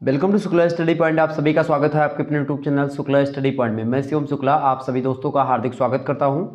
Welcome to Shukla Study Point. आप सभी का स्वागत है आपके अपने YouTube channel Shukla Study Point में। मैं शिवम शुक्ला आप सभी दोस्तों का हार्दिक स्वागत करता हूं।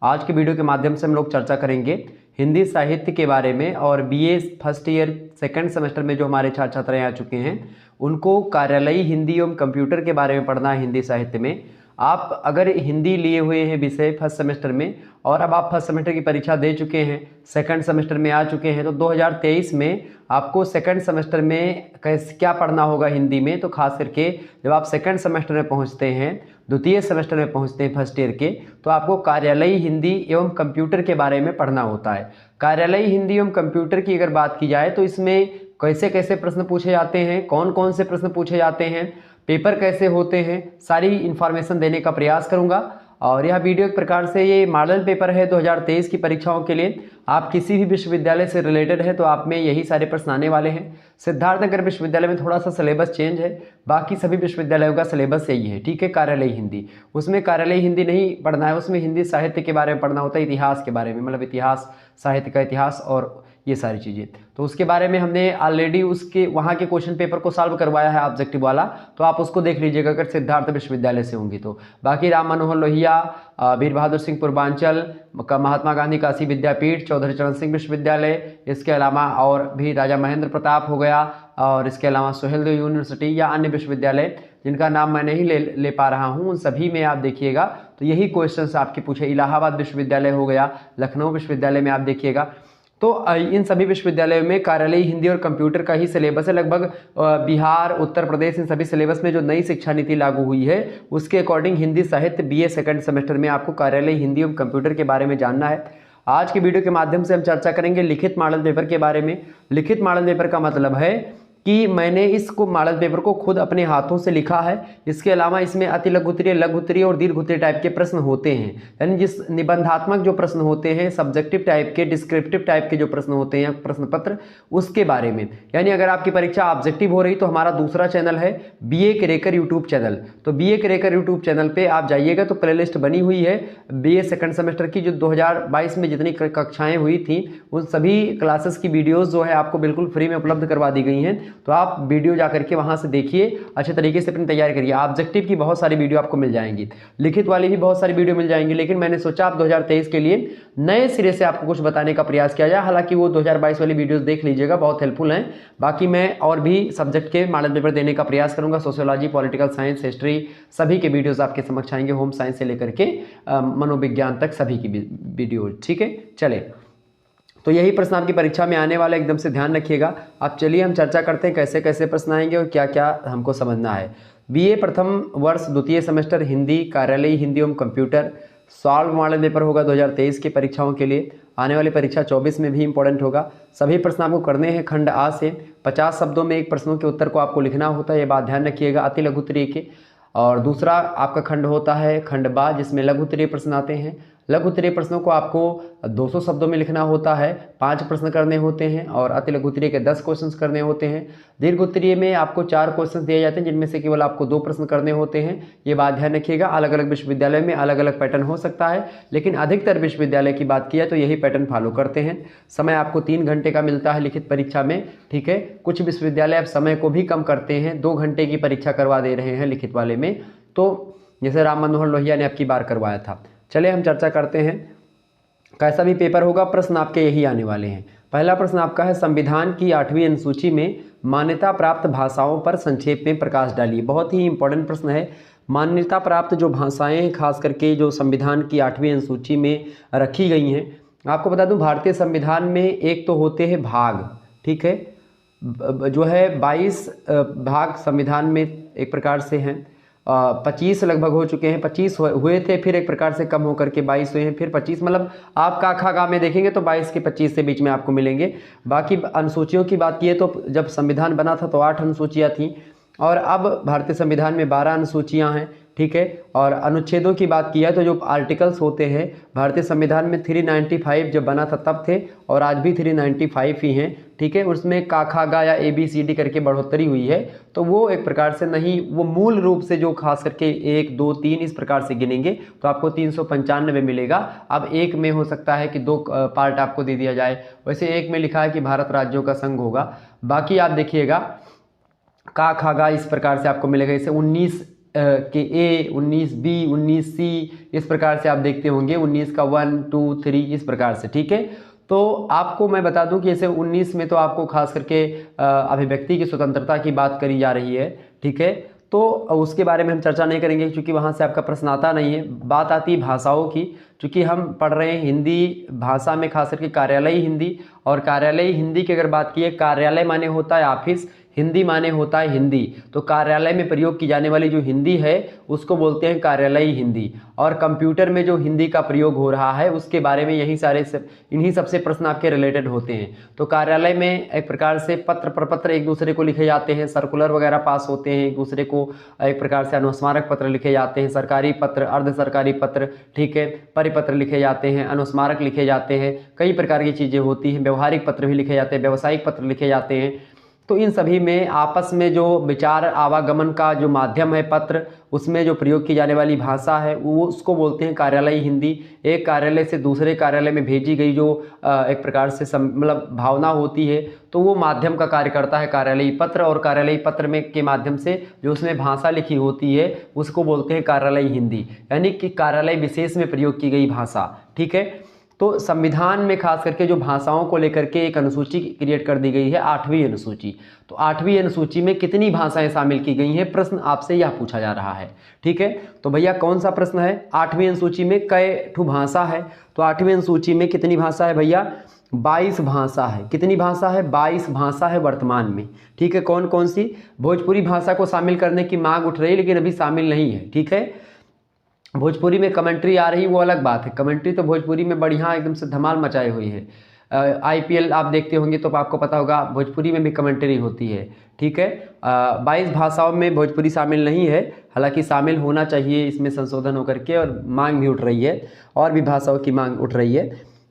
आज के वीडियो के माध्यम से हम लोग चर्चा करेंगे हिंदी साहित्य के बारे में और BA first year second semester में जो हमारे छात्र छात्राएं आ चुके हैं उनको कार्यालयी हिंदी एवं कंप्यूटर के बारे में पढ़ना है। हिंदी साहित्य में आप अगर हिंदी लिए हुए हैं विषय फर्स्ट सेमेस्टर में और अब आप फर्स्ट सेमेस्टर की परीक्षा दे चुके हैं, सेकंड सेमेस्टर में आ चुके हैं, तो 2023 में आपको सेकंड सेमेस्टर में क्या पढ़ना होगा हिंदी में। तो खास करके जब आप सेकंड सेमेस्टर में पहुंचते हैं, द्वितीय सेमेस्टर में पहुंचते हैं फर्स्ट ईयर के, तो आपको कार्यालयी हिंदी एवं कंप्यूटर के बारे में पढ़ना होता है। कार्यालयी हिंदी एवं कंप्यूटर की अगर बात की जाए तो इसमें कैसे कैसे प्रश्न पूछे जाते हैं, कौन कौन से प्रश्न पूछे जाते हैं, पेपर कैसे होते हैं, सारी इन्फॉर्मेशन देने का प्रयास करूंगा। और यह वीडियो एक प्रकार से ये मॉडल पेपर है 2023 की परीक्षाओं के लिए। आप किसी भी विश्वविद्यालय से रिलेटेड है तो आप में यही सारे प्रश्न आने वाले हैं। सिद्धार्थनगर विश्वविद्यालय में थोड़ा सा सिलेबस चेंज है, बाकी सभी विश्वविद्यालयों का सिलेबस यही है, ठीक है। कार्यालयी हिंदी, उसमें कार्यालयी हिंदी नहीं पढ़ना है, उसमें हिंदी साहित्य के बारे में पढ़ना होता है, इतिहास के बारे में, मतलब इतिहास, साहित्य का इतिहास और ये सारी चीज़ें। तो उसके बारे में हमने ऑलरेडी उसके वहाँ के क्वेश्चन पेपर को सॉल्व करवाया है ऑब्जेक्टिव वाला, तो आप उसको देख लीजिएगा अगर सिद्धार्थ विश्वविद्यालय से होंगी तो। बाकी राम मनोहर लोहिया, वीर बहादुर सिंह पूर्वांचल का महात्मा गांधी काशी विद्यापीठ, चौधरी चरण सिंह विश्वविद्यालय, इसके अलावा और भी राजा महेंद्र प्रताप हो गया, और इसके अलावा सुहेलदेव यूनिवर्सिटी या अन्य विश्वविद्यालय जिनका नाम मैं नहीं ले पा रहा हूँ, उन सभी में आप देखिएगा तो यही क्वेश्चन आपके पूछे। इलाहाबाद विश्वविद्यालय हो गया, लखनऊ विश्वविद्यालय में आप देखिएगा। तो इन सभी विश्वविद्यालयों में कार्यालयी हिंदी और कंप्यूटर का ही सिलेबस है। लगभग बिहार, उत्तर प्रदेश, इन सभी सिलेबस में जो नई शिक्षा नीति लागू हुई है उसके अकॉर्डिंग हिंदी साहित्य बीए सेकंड सेमेस्टर में आपको कार्यालयी हिंदी और कंप्यूटर के बारे में जानना है। आज के वीडियो के माध्यम से हम चर्चा करेंगे लिखित मॉडल पेपर के बारे में। लिखित मॉडल पेपर का मतलब है कि मैंने इसको मॉडल पेपर को खुद अपने हाथों से लिखा है। इसके अलावा इसमें अति लघु उत्तरीय, लघु उत्तरीय और दीर्घ उत्तरीय टाइप के प्रश्न होते हैं, यानी जिस निबंधात्मक जो प्रश्न होते हैं, सब्जेक्टिव टाइप के, डिस्क्रिप्टिव टाइप के जो प्रश्न होते हैं प्रश्न पत्र, उसके बारे में। यानी अगर आपकी परीक्षा ऑब्जेक्टिव हो रही तो हमारा दूसरा चैनल है बीए क्रेकर यूट्यूब चैनल। तो बीए क्रेकर यूट्यूब चैनल पर आप जाइएगा तो प्ले लिस्ट बनी हुई है बीए सेकंड सेमेस्टर की, जो 2022 में जितनी कक्षाएं हुई थी उन सभी क्लासेस की वीडियोज़ जो है आपको बिल्कुल फ्री में उपलब्ध करवा दी गई हैं। तो आप वीडियो जाकर के वहां से देखिए, अच्छे तरीके से अपनी तैयारी करिए। ऑब्जेक्टिव की बहुत सारी वीडियो आपको मिल जाएंगी, लिखित वाली भी बहुत सारी वीडियो मिल जाएंगी, लेकिन मैंने सोचा आप 2023 के लिए नए सिरे से आपको कुछ बताने का प्रयास किया जाए। हालांकि वो 2022 वाली वीडियोस देख लीजिएगा, बहुत हेल्पफुल हैं। बाकी मैं और भी सब्जेक्ट के मॉडल पेपर देने का प्रयास करूंगा, सोशियोलॉजी, पॉलिटिकल साइंस, हिस्ट्री, सभी के वीडियोज आपके समक्ष आएंगे, होम साइंस से लेकर के मनोविज्ञान तक सभी की वीडियो, ठीक है। चले, तो यही प्रश्न आपकी परीक्षा में आने वाला, एकदम से ध्यान रखिएगा। अब चलिए हम चर्चा करते हैं कैसे कैसे प्रश्न आएंगे और क्या क्या हमको समझना है। बीए प्रथम वर्ष द्वितीय सेमेस्टर हिंदी, कार्यालयी हिंदी एवं कंप्यूटर, सॉल्व मॉडल पेपर होगा 2023 की परीक्षाओं के लिए। आने वाली परीक्षा 24 में भी इंपॉर्टेंट होगा। सभी प्रश्न आपको करने हैं खंड आ से। 50 शब्दों में एक प्रश्नों के उत्तर को आपको लिखना होता है, ये बात ध्यान रखिएगा, अति लघु उत्तरीय के। और दूसरा आपका खंड होता है खंड बा, जिसमें लघु उत्तरीय प्रश्न आते हैं। लघु उत्तरीय प्रश्नों को आपको 200 शब्दों में लिखना होता है, 5 प्रश्न करने होते हैं, और अति लघु उत्तरीय के 10 क्वेश्चंस करने होते हैं। दीर्घ उत्तरीय में आपको 4 क्वेश्चंस दिए जाते हैं, जिनमें से केवल आपको 2 प्रश्न करने होते हैं। ये बात ध्यान रखिएगा। अलग अलग विश्वविद्यालय में अलग अलग पैटर्न हो सकता है, लेकिन अधिकतर विश्वविद्यालय की बात किया तो यही पैटर्न फॉलो करते हैं। समय आपको 3 घंटे का मिलता है लिखित परीक्षा में, ठीक है। कुछ विश्वविद्यालय अब समय को भी कम करते हैं, 2 घंटे की परीक्षा करवा दे रहे हैं लिखित वाले में, तो जैसे राम मनोहर लोहिया ने अब की बार करवाया था। चले हम चर्चा करते हैं कैसा भी पेपर होगा, प्रश्न आपके यही आने वाले हैं। पहला प्रश्न आपका है, संविधान की 8वीं अनुसूची में मान्यता प्राप्त भाषाओं पर संक्षेप में प्रकाश डालिए। बहुत ही इंपॉर्टेंट प्रश्न है। मान्यता प्राप्त जो भाषाएं खास करके जो संविधान की 8वीं अनुसूची में रखी गई हैं, आपको बता दूं भारतीय संविधान में एक तो होते हैं भाग, ठीक है, जो है 22 भाग संविधान में एक प्रकार से हैं। 25 लगभग हो चुके हैं, 25 हुए थे, फिर एक प्रकार से कम होकर के 22 हुए हैं, फिर 25, मतलब आप का खा गा में देखेंगे तो 22 के 25 से बीच में आपको मिलेंगे। बाकी अनुसूचियों की बात किए तो जब संविधान बना था तो 8 अनुसूचियाँ थीं, और अब भारतीय संविधान में 12 अनुसूचियाँ हैं, ठीक है। और अनुच्छेदों की बात किया तो जो आर्टिकल्स होते हैं भारतीय संविधान में 395 जब बना था तब थे, और आज भी 395 ही हैं, ठीक है। उसमें का खा गा या ABCD करके बढ़ोतरी हुई है, तो वो एक प्रकार से नहीं, वो मूल रूप से जो खास करके 1 2 3 इस प्रकार से गिनेंगे तो आपको 395 मिलेगा। अब एक में हो सकता है कि 2 पार्ट आपको दे दिया जाए, वैसे एक में लिखा है कि भारत राज्यों का संघ होगा। बाकी आप देखिएगा का खा गा इस प्रकार से आपको मिलेगा। जैसे 19 के ए, 19 बी, 19 सी, इस प्रकार से आप देखते होंगे 19 का 1 2 3 इस प्रकार से, ठीक है। तो आपको मैं बता दूं कि जैसे 19 में तो आपको खास करके अभिव्यक्ति की स्वतंत्रता की बात करी जा रही है, ठीक है। तो उसके बारे में हम चर्चा नहीं करेंगे क्योंकि वहाँ से आपका प्रश्न आता नहीं है। बात आती है भाषाओं की, क्योंकि हम पढ़ रहे हैं हिंदी भाषा में खास करके कार्यालयी हिंदी। और कार्यालयी हिंदी की अगर बात की, कार्यालय माने होता है ऑफिस, हिंदी माने होता है हिंदी। तो कार्यालय में प्रयोग की जाने वाली जो हिंदी है उसको बोलते हैं कार्यालयी हिंदी। और कंप्यूटर में जो हिंदी का प्रयोग हो रहा है उसके बारे में इन्हीं सबसे प्रश्न आपके रिलेटेड होते हैं। तो कार्यालय में एक प्रकार से पत्र प्रपत्र एक दूसरे को लिखे जाते हैं, सर्कुलर वगैरह पास होते हैं एक दूसरे को, एक प्रकार से अनुस्मारक पत्र लिखे जाते हैं, सरकारी पत्र, अर्ध सरकारी पत्र, ठीक है, परिपत्र लिखे जाते हैं, अनुस्मारक लिखे जाते हैं, कई प्रकार की चीज़ें होती हैं, व्यवहारिक पत्र भी लिखे जाते हैं, व्यावसायिक पत्र लिखे जाते हैं। तो इन सभी में आपस में जो विचार आवागमन का जो माध्यम है पत्र, उसमें जो प्रयोग की जाने वाली भाषा है वो उसको बोलते हैं कार्यालयी हिंदी। एक कार्यालय से दूसरे कार्यालय में भेजी गई जो एक प्रकार से मतलब भावना होती है, तो वो माध्यम का कार्य करता है कार्यालयी पत्र। और कार्यालयी पत्र में के माध्यम से जो उसमें भाषा लिखी होती है उसको बोलते हैं कार्यालयी हिंदी, यानी कि कार्यालय विशेष में प्रयोग की गई भाषा, ठीक है। तो संविधान में खास करके जो भाषाओं को लेकर के एक अनुसूची क्रिएट कर दी गई है, 8वीं अनुसूची। तो 8वीं अनुसूची में कितनी भाषाएं शामिल की गई हैं, प्रश्न आपसे यह पूछा जा रहा है, ठीक है। तो भैया कौन सा प्रश्न है, 8वीं अनुसूची में कै ठू भाषा है? तो 8वीं अनुसूची में कितनी भाषा है भैया? 22 भाषा है। कितनी भाषा है? 22 भाषा है वर्तमान में, ठीक है। कौन कौन सी? भोजपुरी भाषा को शामिल करने की मांग उठ रही है लेकिन अभी शामिल नहीं है, ठीक है। भोजपुरी में कमेंट्री आ रही वो अलग बात है, कमेंट्री तो भोजपुरी में बढ़िया एकदम से धमाल मचाई हुई है। IPL आप देखते होंगे तो आपको पता होगा भोजपुरी में भी कमेंट्री होती है, ठीक है। 22 भाषाओं में भोजपुरी शामिल नहीं है, हालांकि शामिल होना चाहिए, इसमें संशोधन होकर के, और मांग भी उठ रही है, और भी भाषाओं की मांग उठ रही है।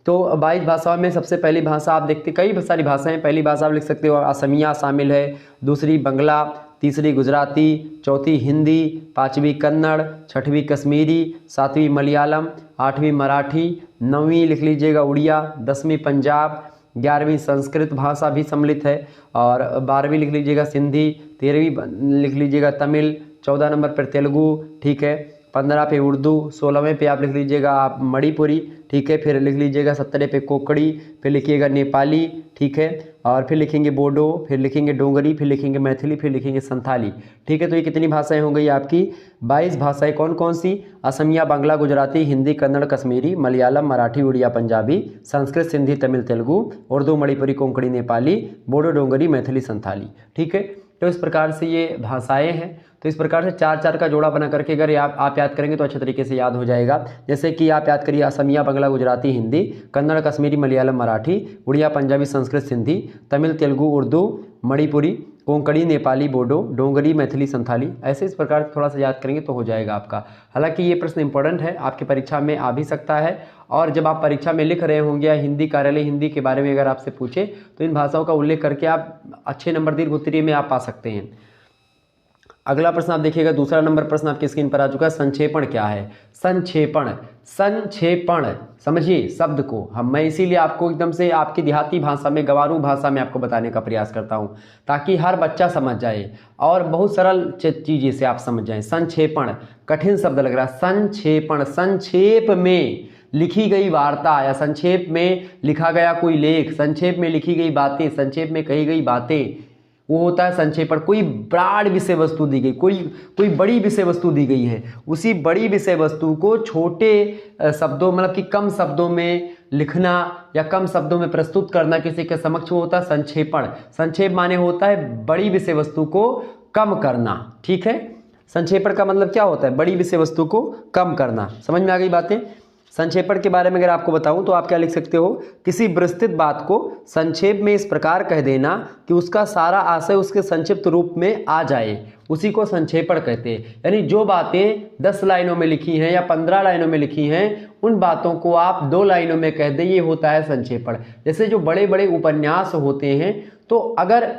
तो 22 भाषाओं में सबसे पहली भाषा आप देखते, कई सारी भाषाएं, पहली भाषा आप लिख सकते हो असमिया शामिल है, दूसरी बंगला, तीसरी गुजराती, चौथी हिंदी, 5वीं कन्नड़, 6वीं कश्मीरी, 7वीं मलयालम, 8वीं मराठी, 9वीं लिख लीजिएगा उड़िया, 10वीं पंजाब, 11वीं संस्कृत भाषा भी सम्मिलित है, और 12वीं लिख लीजिएगा सिंधी, 13वीं लिख लीजिएगा तमिल, 14 नंबर पर तेलुगु, ठीक है, 15 पे उर्दू, 16वें पे आप लिख लीजिएगा आप मणिपुरी, ठीक है, फिर लिख लीजिएगा 17 पे कोकड़ी, फिर लिखिएगा नेपाली, ठीक है, और फिर लिखेंगे बोडो, फिर लिखेंगे डोगरी, फिर लिखेंगे मैथिली, फिर लिखेंगे संथाली, ठीक है। तो ये कितनी भाषाएं हो गई आपकी? 22 भाषाएं। कौन कौन सी? असमिया, बांग्ला, गुजराती, हिंदी, कन्नड़, कश्मीरी, मलयालम, मराठी, उड़िया, पंजाबी, संस्कृत, सिंधी, तमिल, तेलुगु, उर्दू, मणिपुरी, कोंकणी, नेपाली, बोडो, डोगरी, मैथिली, संथाली, ठीक है। तो इस प्रकार से ये भाषाएं हैं। तो इस प्रकार से 4-4 का जोड़ा बना करके अगर आप याद करेंगे तो अच्छे तरीके से याद हो जाएगा। जैसे कि आप याद करिए असमिया, बांग्ला, गुजराती, हिंदी, कन्नड़, कश्मीरी, मलयालम, मराठी, उड़िया, पंजाबी, संस्कृत, सिंधी, तमिल, तेलुगु, उर्दू, मणिपुरी, कोंकणी, नेपाली, बोडो, डोगरी, मैथिली, संथाली, ऐसे इस प्रकार थोड़ा सा याद करेंगे तो हो जाएगा आपका। हालांकि ये प्रश्न इंपॉर्टेंट है, आपकी परीक्षा में आ भी सकता है, और जब आप परीक्षा में लिख रहे होंगे या हिंदी कार्यालय हिंदी के बारे में अगर आपसे पूछे तो इन भाषाओं का उल्लेख करके आप अच्छे नंबर दीर्घ उत्तरीय में आप पा सकते हैं। अगला प्रश्न आप देखिएगा, दूसरा नंबर प्रश्न आपकी स्क्रीन पर आ चुका है। संक्षेपण क्या है? संक्षेपण, संक्षेपण समझिए शब्द को मैं इसीलिए आपको एकदम से आपकी देहाती भाषा में, गवारू भाषा में आपको बताने का प्रयास करता हूं ताकि हर बच्चा समझ जाए और बहुत सरल चीज़ें से आप समझ जाएं। संक्षेपण कठिन शब्द लग रहा है। संक्षेपण, संक्षेप में लिखी गई वार्ता या संक्षेप में लिखा गया कोई लेख, संक्षेप में लिखी गई बातें, संक्षेप में कही गई बातें, वो होता है संक्षेपण। कोई ब्रॉड विषय वस्तु दी गई, कोई बड़ी विषय वस्तु दी गई है, उसी बड़ी विषय वस्तु को छोटे शब्दों मतलब कि कम शब्दों में लिखना या कम शब्दों में प्रस्तुत करना किसी के समक्ष, वो होता है संक्षेपण। संक्षेप माने होता है बड़ी विषय वस्तु को कम करना, ठीक है। संक्षेपण का मतलब क्या होता है? बड़ी विषय वस्तु को कम करना। समझ में आ गई बातें? संक्षेपण के बारे में अगर आपको बताऊं तो आप क्या लिख सकते हो? किसी विस्तृत बात को संक्षेप में इस प्रकार कह देना कि उसका सारा आशय उसके संक्षिप्त रूप में आ जाए, उसी को संक्षेपण कहते हैं। यानी जो बातें 10 लाइनों में लिखी हैं या 15 लाइनों में लिखी हैं, उन बातों को आप 2 लाइनों में कह दें, ये होता है संक्षेपण। जैसे जो बड़े बड़े उपन्यास होते हैं तो अगर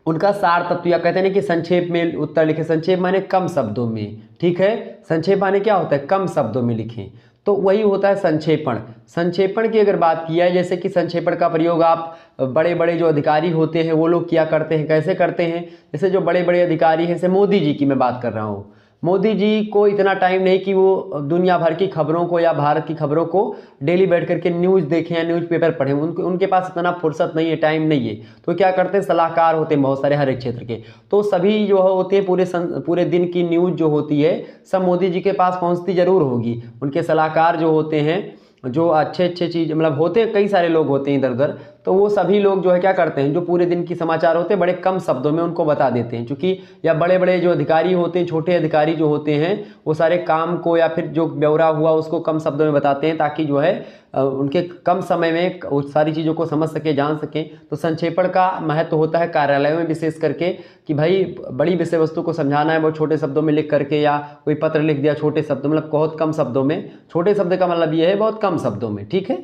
उनका सार तत्व या कहते हैं कि संक्षेप में उत्तर लिखे, संक्षेप माने कम शब्दों में, ठीक है। संक्षेप माने क्या होता है? कम शब्दों में लिखें। तो वही होता है संक्षेपण। संक्षेपण की अगर बात की जाए, जैसे कि संक्षेपण का प्रयोग आप बड़े बड़े जो अधिकारी होते हैं वो लोग किया करते हैं। कैसे करते हैं? जैसे जो बड़े बड़े अधिकारी हैं, जैसे मोदी जी की मैं बात कर रहा हूँ। मोदी जी को इतना टाइम नहीं कि वो दुनिया भर की खबरों को या भारत की खबरों को डेली बैठ करके न्यूज़ देखें या न्यूज़पेपर पढ़ें, उनके पास इतना फुर्सत नहीं है, टाइम नहीं है। तो क्या करते हैं, सलाहकार होते हैं बहुत सारे हर एक क्षेत्र के, तो सभी जो होते हैं पूरे दिन की न्यूज़ जो होती है सब मोदी जी के पास पहुंचती जरूर होगी। उनके सलाहकार जो होते हैं, जो अच्छे अच्छे चीज़ मतलब होते हैं, कई सारे लोग होते हैं इधर उधर, तो वो सभी लोग जो है क्या करते हैं, जो पूरे दिन की समाचार होते हैं बड़े कम शब्दों में उनको बता देते हैं। क्योंकि या बड़े बड़े जो अधिकारी होते हैं, छोटे अधिकारी जो होते हैं, वो सारे काम को या फिर जो ब्यौरा हुआ उसको कम शब्दों में बताते हैं, ताकि जो है उनके कम समय में उस सारी चीज़ों को समझ सके, जान सकें। तो संक्षेपण का महत्व होता है कार्यालयों में विशेष करके, कि भाई बड़ी विषय वस्तु को समझाना है, वो छोटे शब्दों में लिख करके, या कोई पत्र लिख दिया छोटे शब्दों, मतलब बहुत कम शब्दों में। छोटे शब्द का मतलब ये है बहुत कम शब्दों में, ठीक है,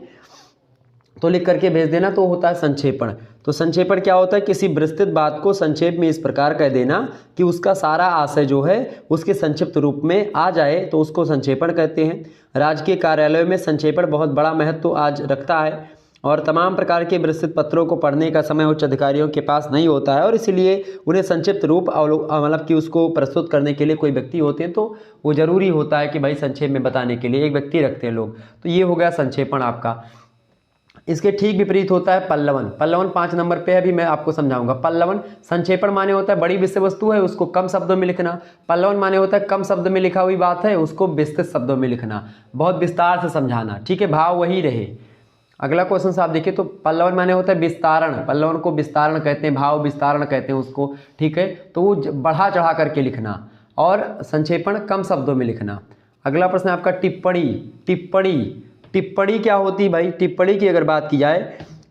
तो लिख करके भेज देना, तो होता है संक्षेपण। तो संक्षेपण क्या होता है, किसी विस्तृत बात को संक्षेप में इस प्रकार कह देना कि उसका सारा आशय जो है उसके संक्षिप्त रूप में आ जाए, तो उसको संक्षेपण कहते हैं। राजकीय कार्यालयों में संक्षेपण बहुत बड़ा महत्व आज रखता है, और तमाम प्रकार के विस्तृत पत्रों को पढ़ने का समय उच्च अधिकारियों के पास नहीं होता है, और इसलिए उन्हें संक्षिप्त रूप मतलब कि उसको प्रस्तुत करने के लिए कोई व्यक्ति होते हैं, तो वो जरूरी होता है कि भाई संक्षेप में बताने के लिए एक व्यक्ति रखते हैं लोग। तो ये हो गया संक्षेपण आपका। इसके ठीक विपरीत होता है पल्लवन। पल्लवन 5 नंबर पे है, अभी मैं आपको समझाऊंगा। पल्लवन संक्षेपण माने होता है बड़ी विषय वस्तु है उसको कम शब्दों में लिखना। पल्लवन माने होता है कम शब्द में लिखा हुई बात है उसको विस्तृत शब्दों में लिखना, बहुत विस्तार से समझाना, ठीक है, भाव वही रहे। अगला क्वेश्चन से आप देखिए, तो पल्लवन माने होता है विस्तारण। पल्लवन को विस्तारण कहते हैं, भाव विस्तारण कहते हैं उसको, ठीक है, तो वो बढ़ा चढ़ा करके लिखना, और संक्षेपण कम शब्दों में लिखना। अगला प्रश्न आपका टिप्पणी। टिप्पणी टिप्पणी क्या होती है भाई? टिप्पणी की अगर बात की जाए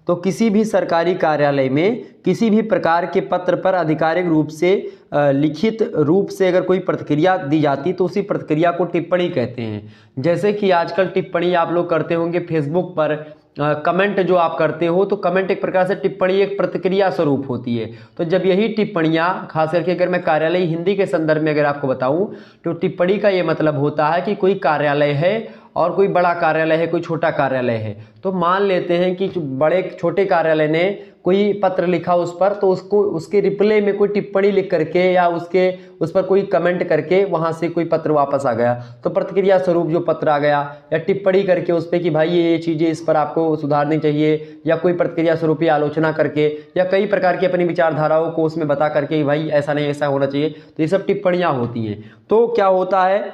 तो किसी भी सरकारी कार्यालय में किसी भी प्रकार के पत्र पर आधिकारिक रूप से लिखित रूप से अगर कोई प्रतिक्रिया दी जाती तो उसी प्रतिक्रिया को टिप्पणी कहते हैं। जैसे कि आजकल टिप्पणी आप लोग करते होंगे फेसबुक पर, कमेंट जो आप करते हो, तो कमेंट एक प्रकार से टिप्पणी एक प्रतिक्रिया स्वरूप होती है। तो जब यही टिप्पणियाँ, खास करके अगर मैं कार्यालय हिंदी के संदर्भ में अगर आपको बताऊं, तो टिप्पणी का ये मतलब होता है कि कोई कार्यालय है और कोई बड़ा कार्यालय है, कोई छोटा कार्यालय है, तो मान लेते हैं कि बड़े छोटे कार्यालय ने कोई पत्र लिखा उस पर, तो उसको उसके रिप्लाई में कोई टिप्पणी लिख करके या उस पर कोई कमेंट करके वहाँ से कोई पत्र वापस आ गया, तो प्रतिक्रिया स्वरूप जो पत्र आ गया, या टिप्पणी करके उस पर कि भाई ये चीज़ें इस पर आपको सुधारनी चाहिए, या कोई प्रतिक्रिया स्वरूप आलोचना करके, या कई प्रकार की अपनी विचारधाराओं को उसमें बता करके भाई ऐसा नहीं ऐसा होना चाहिए, तो ये सब टिप्पणियाँ होती हैं। तो क्या होता है,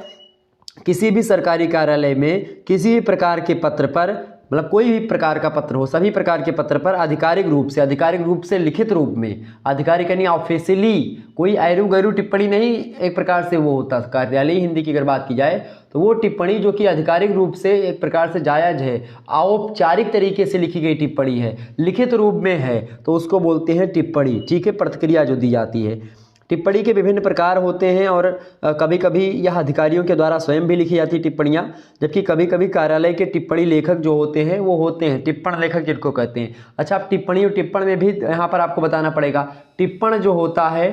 किसी भी सरकारी कार्यालय में किसी भी प्रकार के पत्र पर, मतलब कोई भी प्रकार का पत्र हो, सभी प्रकार के पत्र पर आधिकारिक रूप से लिखित रूप में, आधिकारिक यानी ऑफिशियली, कोई ऐरू गैरू टिप्पणी नहीं एक प्रकार से वो होता। कार्यालय हिंदी की अगर बात की जाए तो वो टिप्पणी जो कि आधिकारिक रूप से एक प्रकार से जायज़ है, औपचारिक तरीके से लिखी गई टिप्पणी है, लिखित रूप में है, तो उसको बोलते हैं टिप्पणी, ठीक है, प्रतिक्रिया जो दी जाती है। टिप्पणी के विभिन्न प्रकार होते हैं, और कभी कभी यह अधिकारियों के द्वारा स्वयं भी लिखी जाती टिप्पणियाँ, जबकि कभी कभी कार्यालय के टिप्पणी लेखक जो होते हैं वो होते हैं टिप्पण लेखक जिनको कहते हैं। अच्छा, आप टिप्पणी और टिप्पण में भी यहाँ पर आपको बताना पड़ेगा। टिप्पण जो होता है,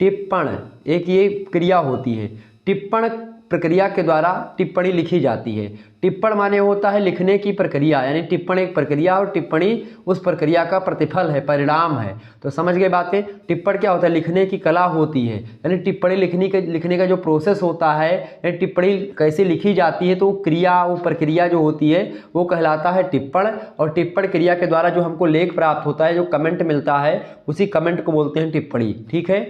टिप्पण एक ये क्रिया होती है, टिप्पण प्रक्रिया के द्वारा टिप्पणी लिखी जाती है। टिप्पण माने होता है लिखने की प्रक्रिया, यानी टिप्पण एक प्रक्रिया और टिप्पणी उस प्रक्रिया का प्रतिफल है, परिणाम है। तो समझ गए बातें। टिप्पण क्या होता है, लिखने की कला होती है, यानी टिप्पणी लिखने का जो प्रोसेस होता है, यानी टिप्पणी कैसे लिखी जाती है, तो क्रिया, वो प्रक्रिया जो होती है वो कहलाता है टिप्पण। और टिप्पण क्रिया के द्वारा जो हमको लेख प्राप्त होता है, जो कमेंट मिलता है, उसी कमेंट को बोलते हैं टिप्पणी, ठीक है,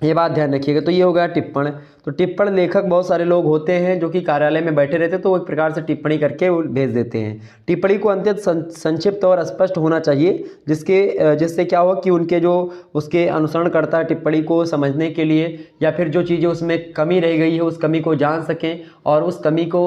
ये बात ध्यान रखिएगा। तो ये हो गया टिप्पण। तो टिप्पण लेखक बहुत सारे लोग होते हैं जो कि कार्यालय में बैठे रहते हैं, तो वो एक प्रकार से टिप्पणी करके वो भेज देते हैं। टिप्पणी को अत्यंत संक्षिप्त और स्पष्ट होना चाहिए, जिससे क्या हो कि उनके जो उसके अनुसरण करता है टिप्पणी को समझने के लिए, या फिर जो चीज़ें उसमें कमी रह गई है उस कमी को जान सकें और उस कमी को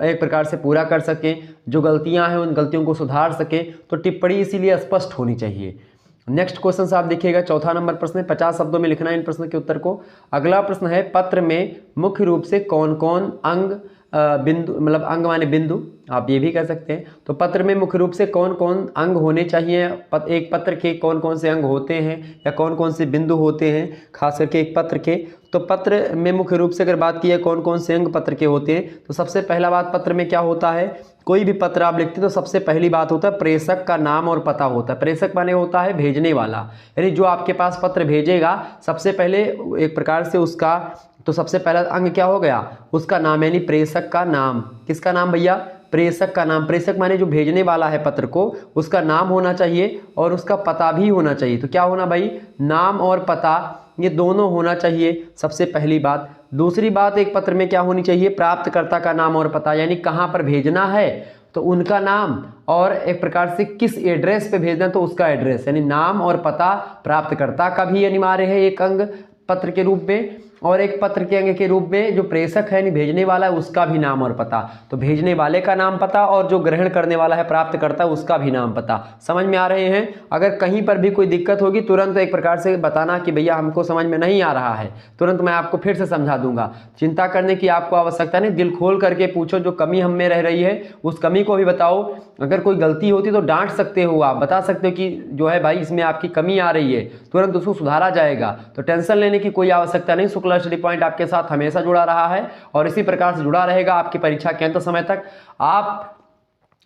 एक प्रकार से पूरा कर सकें, जो गलतियाँ हैं उन गलतियों को सुधार सकें। तो टिप्पणी इसीलिए स्पष्ट होनी चाहिए। नेक्स्ट क्वेश्चन से आप देखिएगा, चौथा नंबर प्रश्न है, 50 शब्दों में लिखना है इन प्रश्न के उत्तर को। अगला प्रश्न है, पत्र में मुख्य रूप से कौन कौन अंग बिंदु मतलब अंग माने बिंदु, आप ये भी कह सकते हैं। तो पत्र में मुख्य रूप से कौन कौन अंग होने चाहिए, एक पत्र के कौन कौन से अंग होते हैं या कौन कौन से बिंदु होते हैं खास करके एक पत्र के। तो पत्र में मुख्य रूप से अगर बात की है कौन कौन से अंग पत्र के होते हैं, तो सबसे पहला बात पत्र में क्या होता है, कोई भी पत्र आप लिखते हैं तो सबसे पहली बात होता है प्रेषक का नाम और पता होता है। प्रेषक माने होता है भेजने वाला, यानी जो आपके पास पत्र भेजेगा सबसे पहले एक प्रकार से उसका, तो सबसे पहला अंग क्या हो गया, उसका नाम, यानी प्रेषक का नाम। किसका नाम भैया, प्रेषक का नाम। प्रेषक माने जो भेजने वाला है पत्र को, उसका नाम होना चाहिए और उसका पता भी होना चाहिए। तो क्या होना भाई, नाम और पता ये दोनों होना चाहिए, सबसे पहली बात। दूसरी बात एक पत्र में क्या होनी चाहिए, प्राप्तकर्ता का नाम और पता, यानी कहाँ पर भेजना है तो उनका नाम, और एक प्रकार से किस एड्रेस पे भेजना तो उसका एड्रेस, यानी नाम और पता प्राप्तकर्ता का भी अनिवार्य है एक अंग पत्र के रूप में, और एक पत्र के अंग के रूप में जो प्रेषक है यानी भेजने वाला है उसका भी नाम और पता। तो भेजने वाले का नाम पता और जो ग्रहण करने वाला है प्राप्त करता है उसका भी नाम पता। समझ में आ रहे हैं। अगर कहीं पर भी कोई दिक्कत होगी तुरंत एक प्रकार से बताना कि भैया हमको समझ में नहीं आ रहा है, तुरंत मैं आपको फिर से समझा दूंगा। चिंता करने की आपको आवश्यकता नहीं, दिल खोल करके पूछो, जो कमी हम में रह रही है उस कमी को भी बताओ। अगर कोई गलती होती तो डांट सकते हो, आप बता सकते हो कि जो है भाई इसमें आपकी कमी आ रही है, तुरंत उसको सुधारा जाएगा। तो टेंशन लेने की कोई आवश्यकता नहीं। शुक्ला स्टडी पॉइंट आपके साथ हमेशा जुड़ा रहा है और इसी प्रकार से जुड़ा रहेगा आपकी परीक्षा के अंत समय तक। आप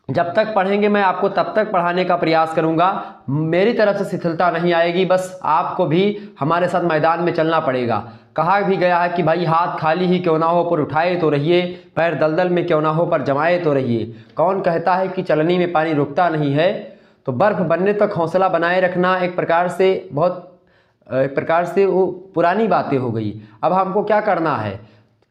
जब तक पढ़ेंगे मैं आपको तब तक पढ़ाने का प्रयास करूंगा, मेरी तरफ से शिथिलता नहीं आएगी, बस आपको भी हमारे साथ मैदान में चलना पड़ेगा। कहा भी गया है कि भाई हाथ खाली ही क्यों ना हो पर उठाए तो रहिए, पैर दलदल में क्यों ना हो पर जमाए तो रहिए। कौन कहता है कि चलनी में पानी रुकता नहीं है। तो बर्फ बनने तक हौसला बनाए रखना एक प्रकार से वो पुरानी बातें हो गई। अब हमको क्या करना है,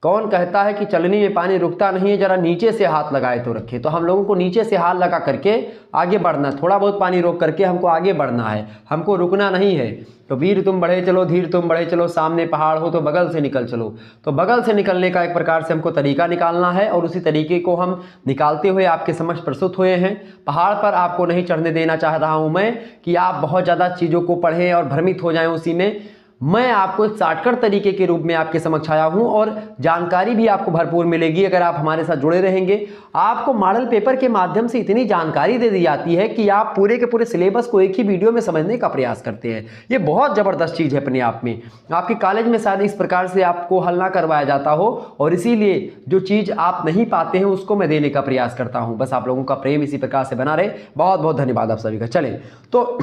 कौन कहता है कि चलनी में पानी रुकता नहीं है, जरा नीचे से हाथ लगाए तो रखे। तो हम लोगों को नीचे से हाथ लगा करके आगे बढ़ना, थोड़ा बहुत पानी रोक करके हमको आगे बढ़ना है, हमको रुकना नहीं है। तो वीर तुम बढ़े चलो, धीर तुम बढ़े चलो, सामने पहाड़ हो तो बगल से निकल चलो। तो बगल से निकलने का एक प्रकार से हमको तरीका निकालना है और उसी तरीके को हम निकालते हुए आपके समक्ष प्रस्तुत हुए हैं। पहाड़ पर आपको नहीं चढ़ने देना चाह रहा हूं मैं कि आप बहुत ज़्यादा चीज़ों को पढ़ें और भ्रमित हो जाएं उसी में। मैं आपको एक शॉर्टकट तरीके के रूप में आपके समक्ष आया हूं और जानकारी भी आपको भरपूर मिलेगी अगर आप हमारे साथ जुड़े रहेंगे। आपको मॉडल पेपर के माध्यम से इतनी जानकारी दे दी जाती है कि आप पूरे के पूरे सिलेबस को एक ही वीडियो में समझने का प्रयास करते हैं। ये बहुत ज़बरदस्त चीज़ है अपने आप में। आपके कॉलेज में शायद इस प्रकार से आपको हल ना करवाया जाता हो और इसीलिए जो चीज़ आप नहीं पाते हैं उसको मैं देने का प्रयास करता हूँ। बस आप लोगों का प्रेम इसी प्रकार से बना रहे। बहुत बहुत धन्यवाद आप सभी का। चलें तो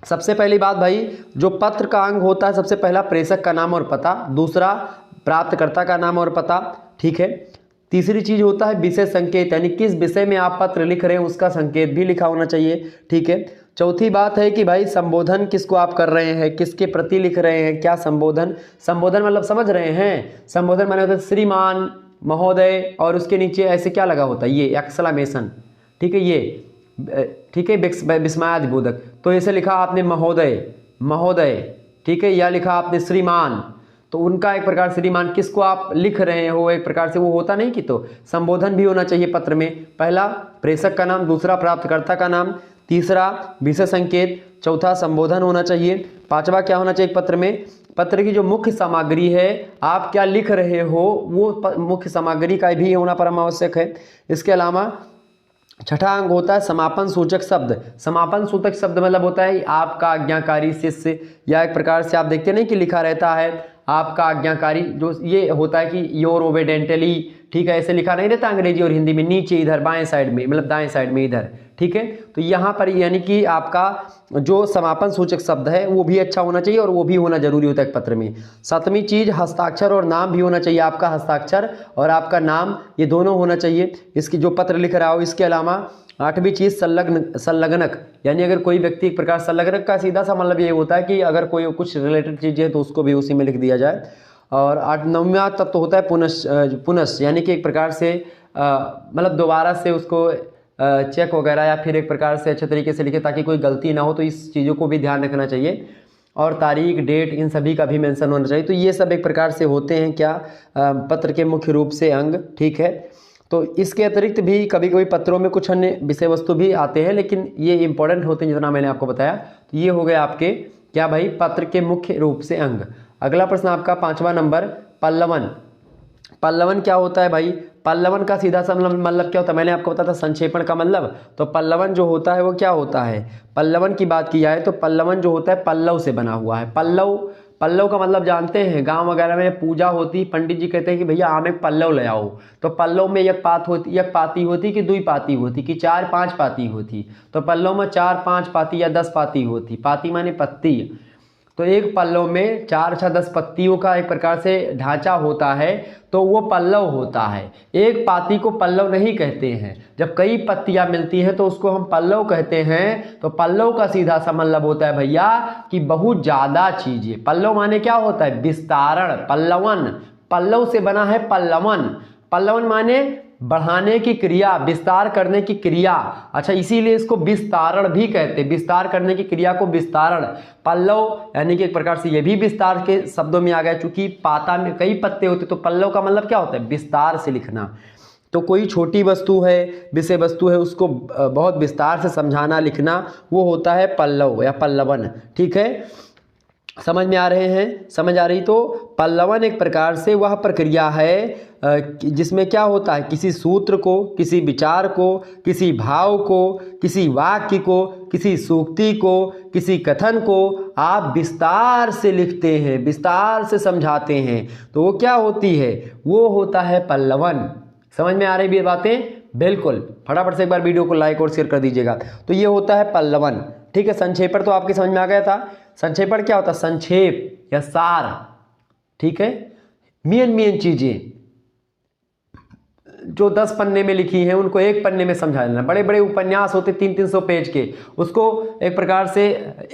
सबसे पहली बात भाई, जो पत्र का अंग होता है सबसे पहला प्रेषक का नाम और पता, दूसरा प्राप्तकर्ता का नाम और पता, ठीक है। तीसरी चीज होता है विषय संकेत, यानी किस विषय में आप पत्र लिख रहे हैं उसका संकेत भी लिखा होना चाहिए, ठीक है। चौथी बात है कि भाई संबोधन किसको आप कर रहे हैं, किसके प्रति लिख रहे हैं, क्या संबोधन, संबोधन मतलब समझ रहे हैं, संबोधन माने होता है श्रीमान, महोदय और उसके नीचे ऐसे क्या लगा होता है, ये एक्सक्लेमेशन, ठीक है, ये ठीक है, विस्मयादिबोधक। तो ऐसे लिखा आपने महोदय, महोदय, ठीक है, या लिखा आपने श्रीमान, तो उनका एक प्रकार श्रीमान किसको आप लिख रहे हो एक प्रकार से वो होता नहीं कि। तो संबोधन भी होना चाहिए पत्र में, पहला प्रेषक का नाम, दूसरा प्राप्तकर्ता का नाम, तीसरा विषय संकेत, चौथा संबोधन होना चाहिए, पांचवा क्या होना चाहिए पत्र में, पत्र की जो मुख्य सामग्री है आप क्या लिख रहे हो वो मुख्य सामग्री का भी होना परम आवश्यक है। इसके अलावा छठा अंग होता है समापन सूचक शब्द। समापन सूचक शब्द मतलब होता है आपका आज्ञाकारी शिष्य, या एक प्रकार से आप देखते नहीं कि लिखा रहता है आपका आज्ञाकारी, जो ये होता है कि योर ओबेडेंटली, ठीक है, ऐसे लिखा नहीं रहता अंग्रेजी और हिंदी में, नीचे इधर बाएं साइड में, मतलब दाएं साइड में इधर, ठीक है। तो यहाँ पर यानी कि आपका जो समापन सूचक शब्द है वो भी अच्छा होना चाहिए और वो भी होना जरूरी होता है पत्र में। सातवीं चीज हस्ताक्षर और नाम भी होना चाहिए, आपका हस्ताक्षर और आपका नाम ये दोनों होना चाहिए इसकी जो पत्र लिख रहा हो। इसके अलावा आठवीं चीज संलग्नक, यानी अगर कोई व्यक्ति एक प्रकार संलग्नक का सीधा सा मतलब ये होता है कि अगर कोई कुछ रिलेटेड चीज़ है तो उसको भी उसी में लिख दिया जाए। और 8-9वां तब तो होता है पुनः, यानी कि एक प्रकार से मतलब दोबारा से उसको चेक वगैरह या फिर एक प्रकार से अच्छे तरीके से लिखे ताकि कोई गलती ना हो, तो इस चीज़ों को भी ध्यान रखना चाहिए। और तारीख, डेट, इन सभी का भी मेंशन होना चाहिए। तो ये सब एक प्रकार से होते हैं क्या पत्र के मुख्य रूप से अंग, ठीक है। तो इसके अतिरिक्त भी कभी कभी पत्रों में कुछ अन्य विषय वस्तु भी आते हैं, लेकिन ये इंपॉर्टेंट होते हैं जितना मैंने आपको बताया। तो ये हो गए आपके क्या भाई पत्र के मुख्य रूप से अंग। अगला प्रश्न आपका 5वां नंबर, पल्लवन। पल्लवन क्या होता है भाई? पल्लवन का सीधा सा मतलब क्या होता है? मैंने आपको बताया था संक्षेपण का मतलब। तो पल्लवन जो होता है वो क्या होता है? पल्लवन की बात की जाए तो पल्लवन जो होता है पल्लव से बना हुआ है। पल्लव, पल्लव का मतलब जानते हैं? गांव वगैरह में पूजा होती, पंडित जी कहते हैं कि भैया आम एक पल्लव ले आओ। तो पल्लव में एक पाती होती कि दुई पाती होती कि 4-5 पाती होती? तो पल्लव में 4-5 पाती या 10 पाती होती। पाती माने पत्ती। तो एक पल्लव में 4-10 पत्तियों का एक प्रकार से ढांचा होता है, तो वो पल्लव होता है। एक पाती को पल्लव नहीं कहते हैं। जब कई पत्तियां मिलती हैं तो उसको हम पल्लव कहते हैं। तो पल्लव का सीधा सा मतलब होता है भैया कि बहुत ज्यादा चीजें। पल्लव माने क्या होता है? विस्तारण। पल्लवन, पल्लव से बना है पल्लवन। पल्लवन माने बढ़ाने की क्रिया, विस्तार करने की क्रिया। अच्छा, इसीलिए इसको विस्तारण भी कहते हैं। विस्तार करने की क्रिया को विस्तारण। पल्लव यानी कि एक प्रकार से ये भी विस्तार के शब्दों में आ गया, चूंकि पाता में कई पत्ते होते तो पल्लव का मतलब क्या होता है? विस्तार से लिखना। तो कोई छोटी वस्तु है, विषय वस्तु है, उसको बहुत विस्तार से समझाना, लिखना, वो होता है पल्लव या पल्लवन। ठीक है, समझ में आ रहे हैं? समझ आ रही? तो पल्लवन एक प्रकार से वह प्रक्रिया है जिसमें क्या होता है? किसी सूत्र को, किसी विचार को, किसी भाव को, किसी वाक्य को, किसी सूक्ति को, किसी कथन को आप विस्तार से लिखते हैं, विस्तार से समझाते हैं। तो वो क्या होती है? वो होता है पल्लवन। समझ में आ रही भी बातें? बिल्कुल, फटाफट से एक बार वीडियो को लाइक और शेयर कर दीजिएगा। तो ये होता है पल्लवन। ठीक है, संक्षेपण तो आपके समझ में आ गया था। संक्षेपण क्या होता है? संक्षेप या सार। ठीक है, मेन चीजें जो 10 पन्ने में लिखी हैं उनको एक पन्ने में समझा देना। बड़े बड़े उपन्यास होते 300-300 पेज के, उसको एक प्रकार से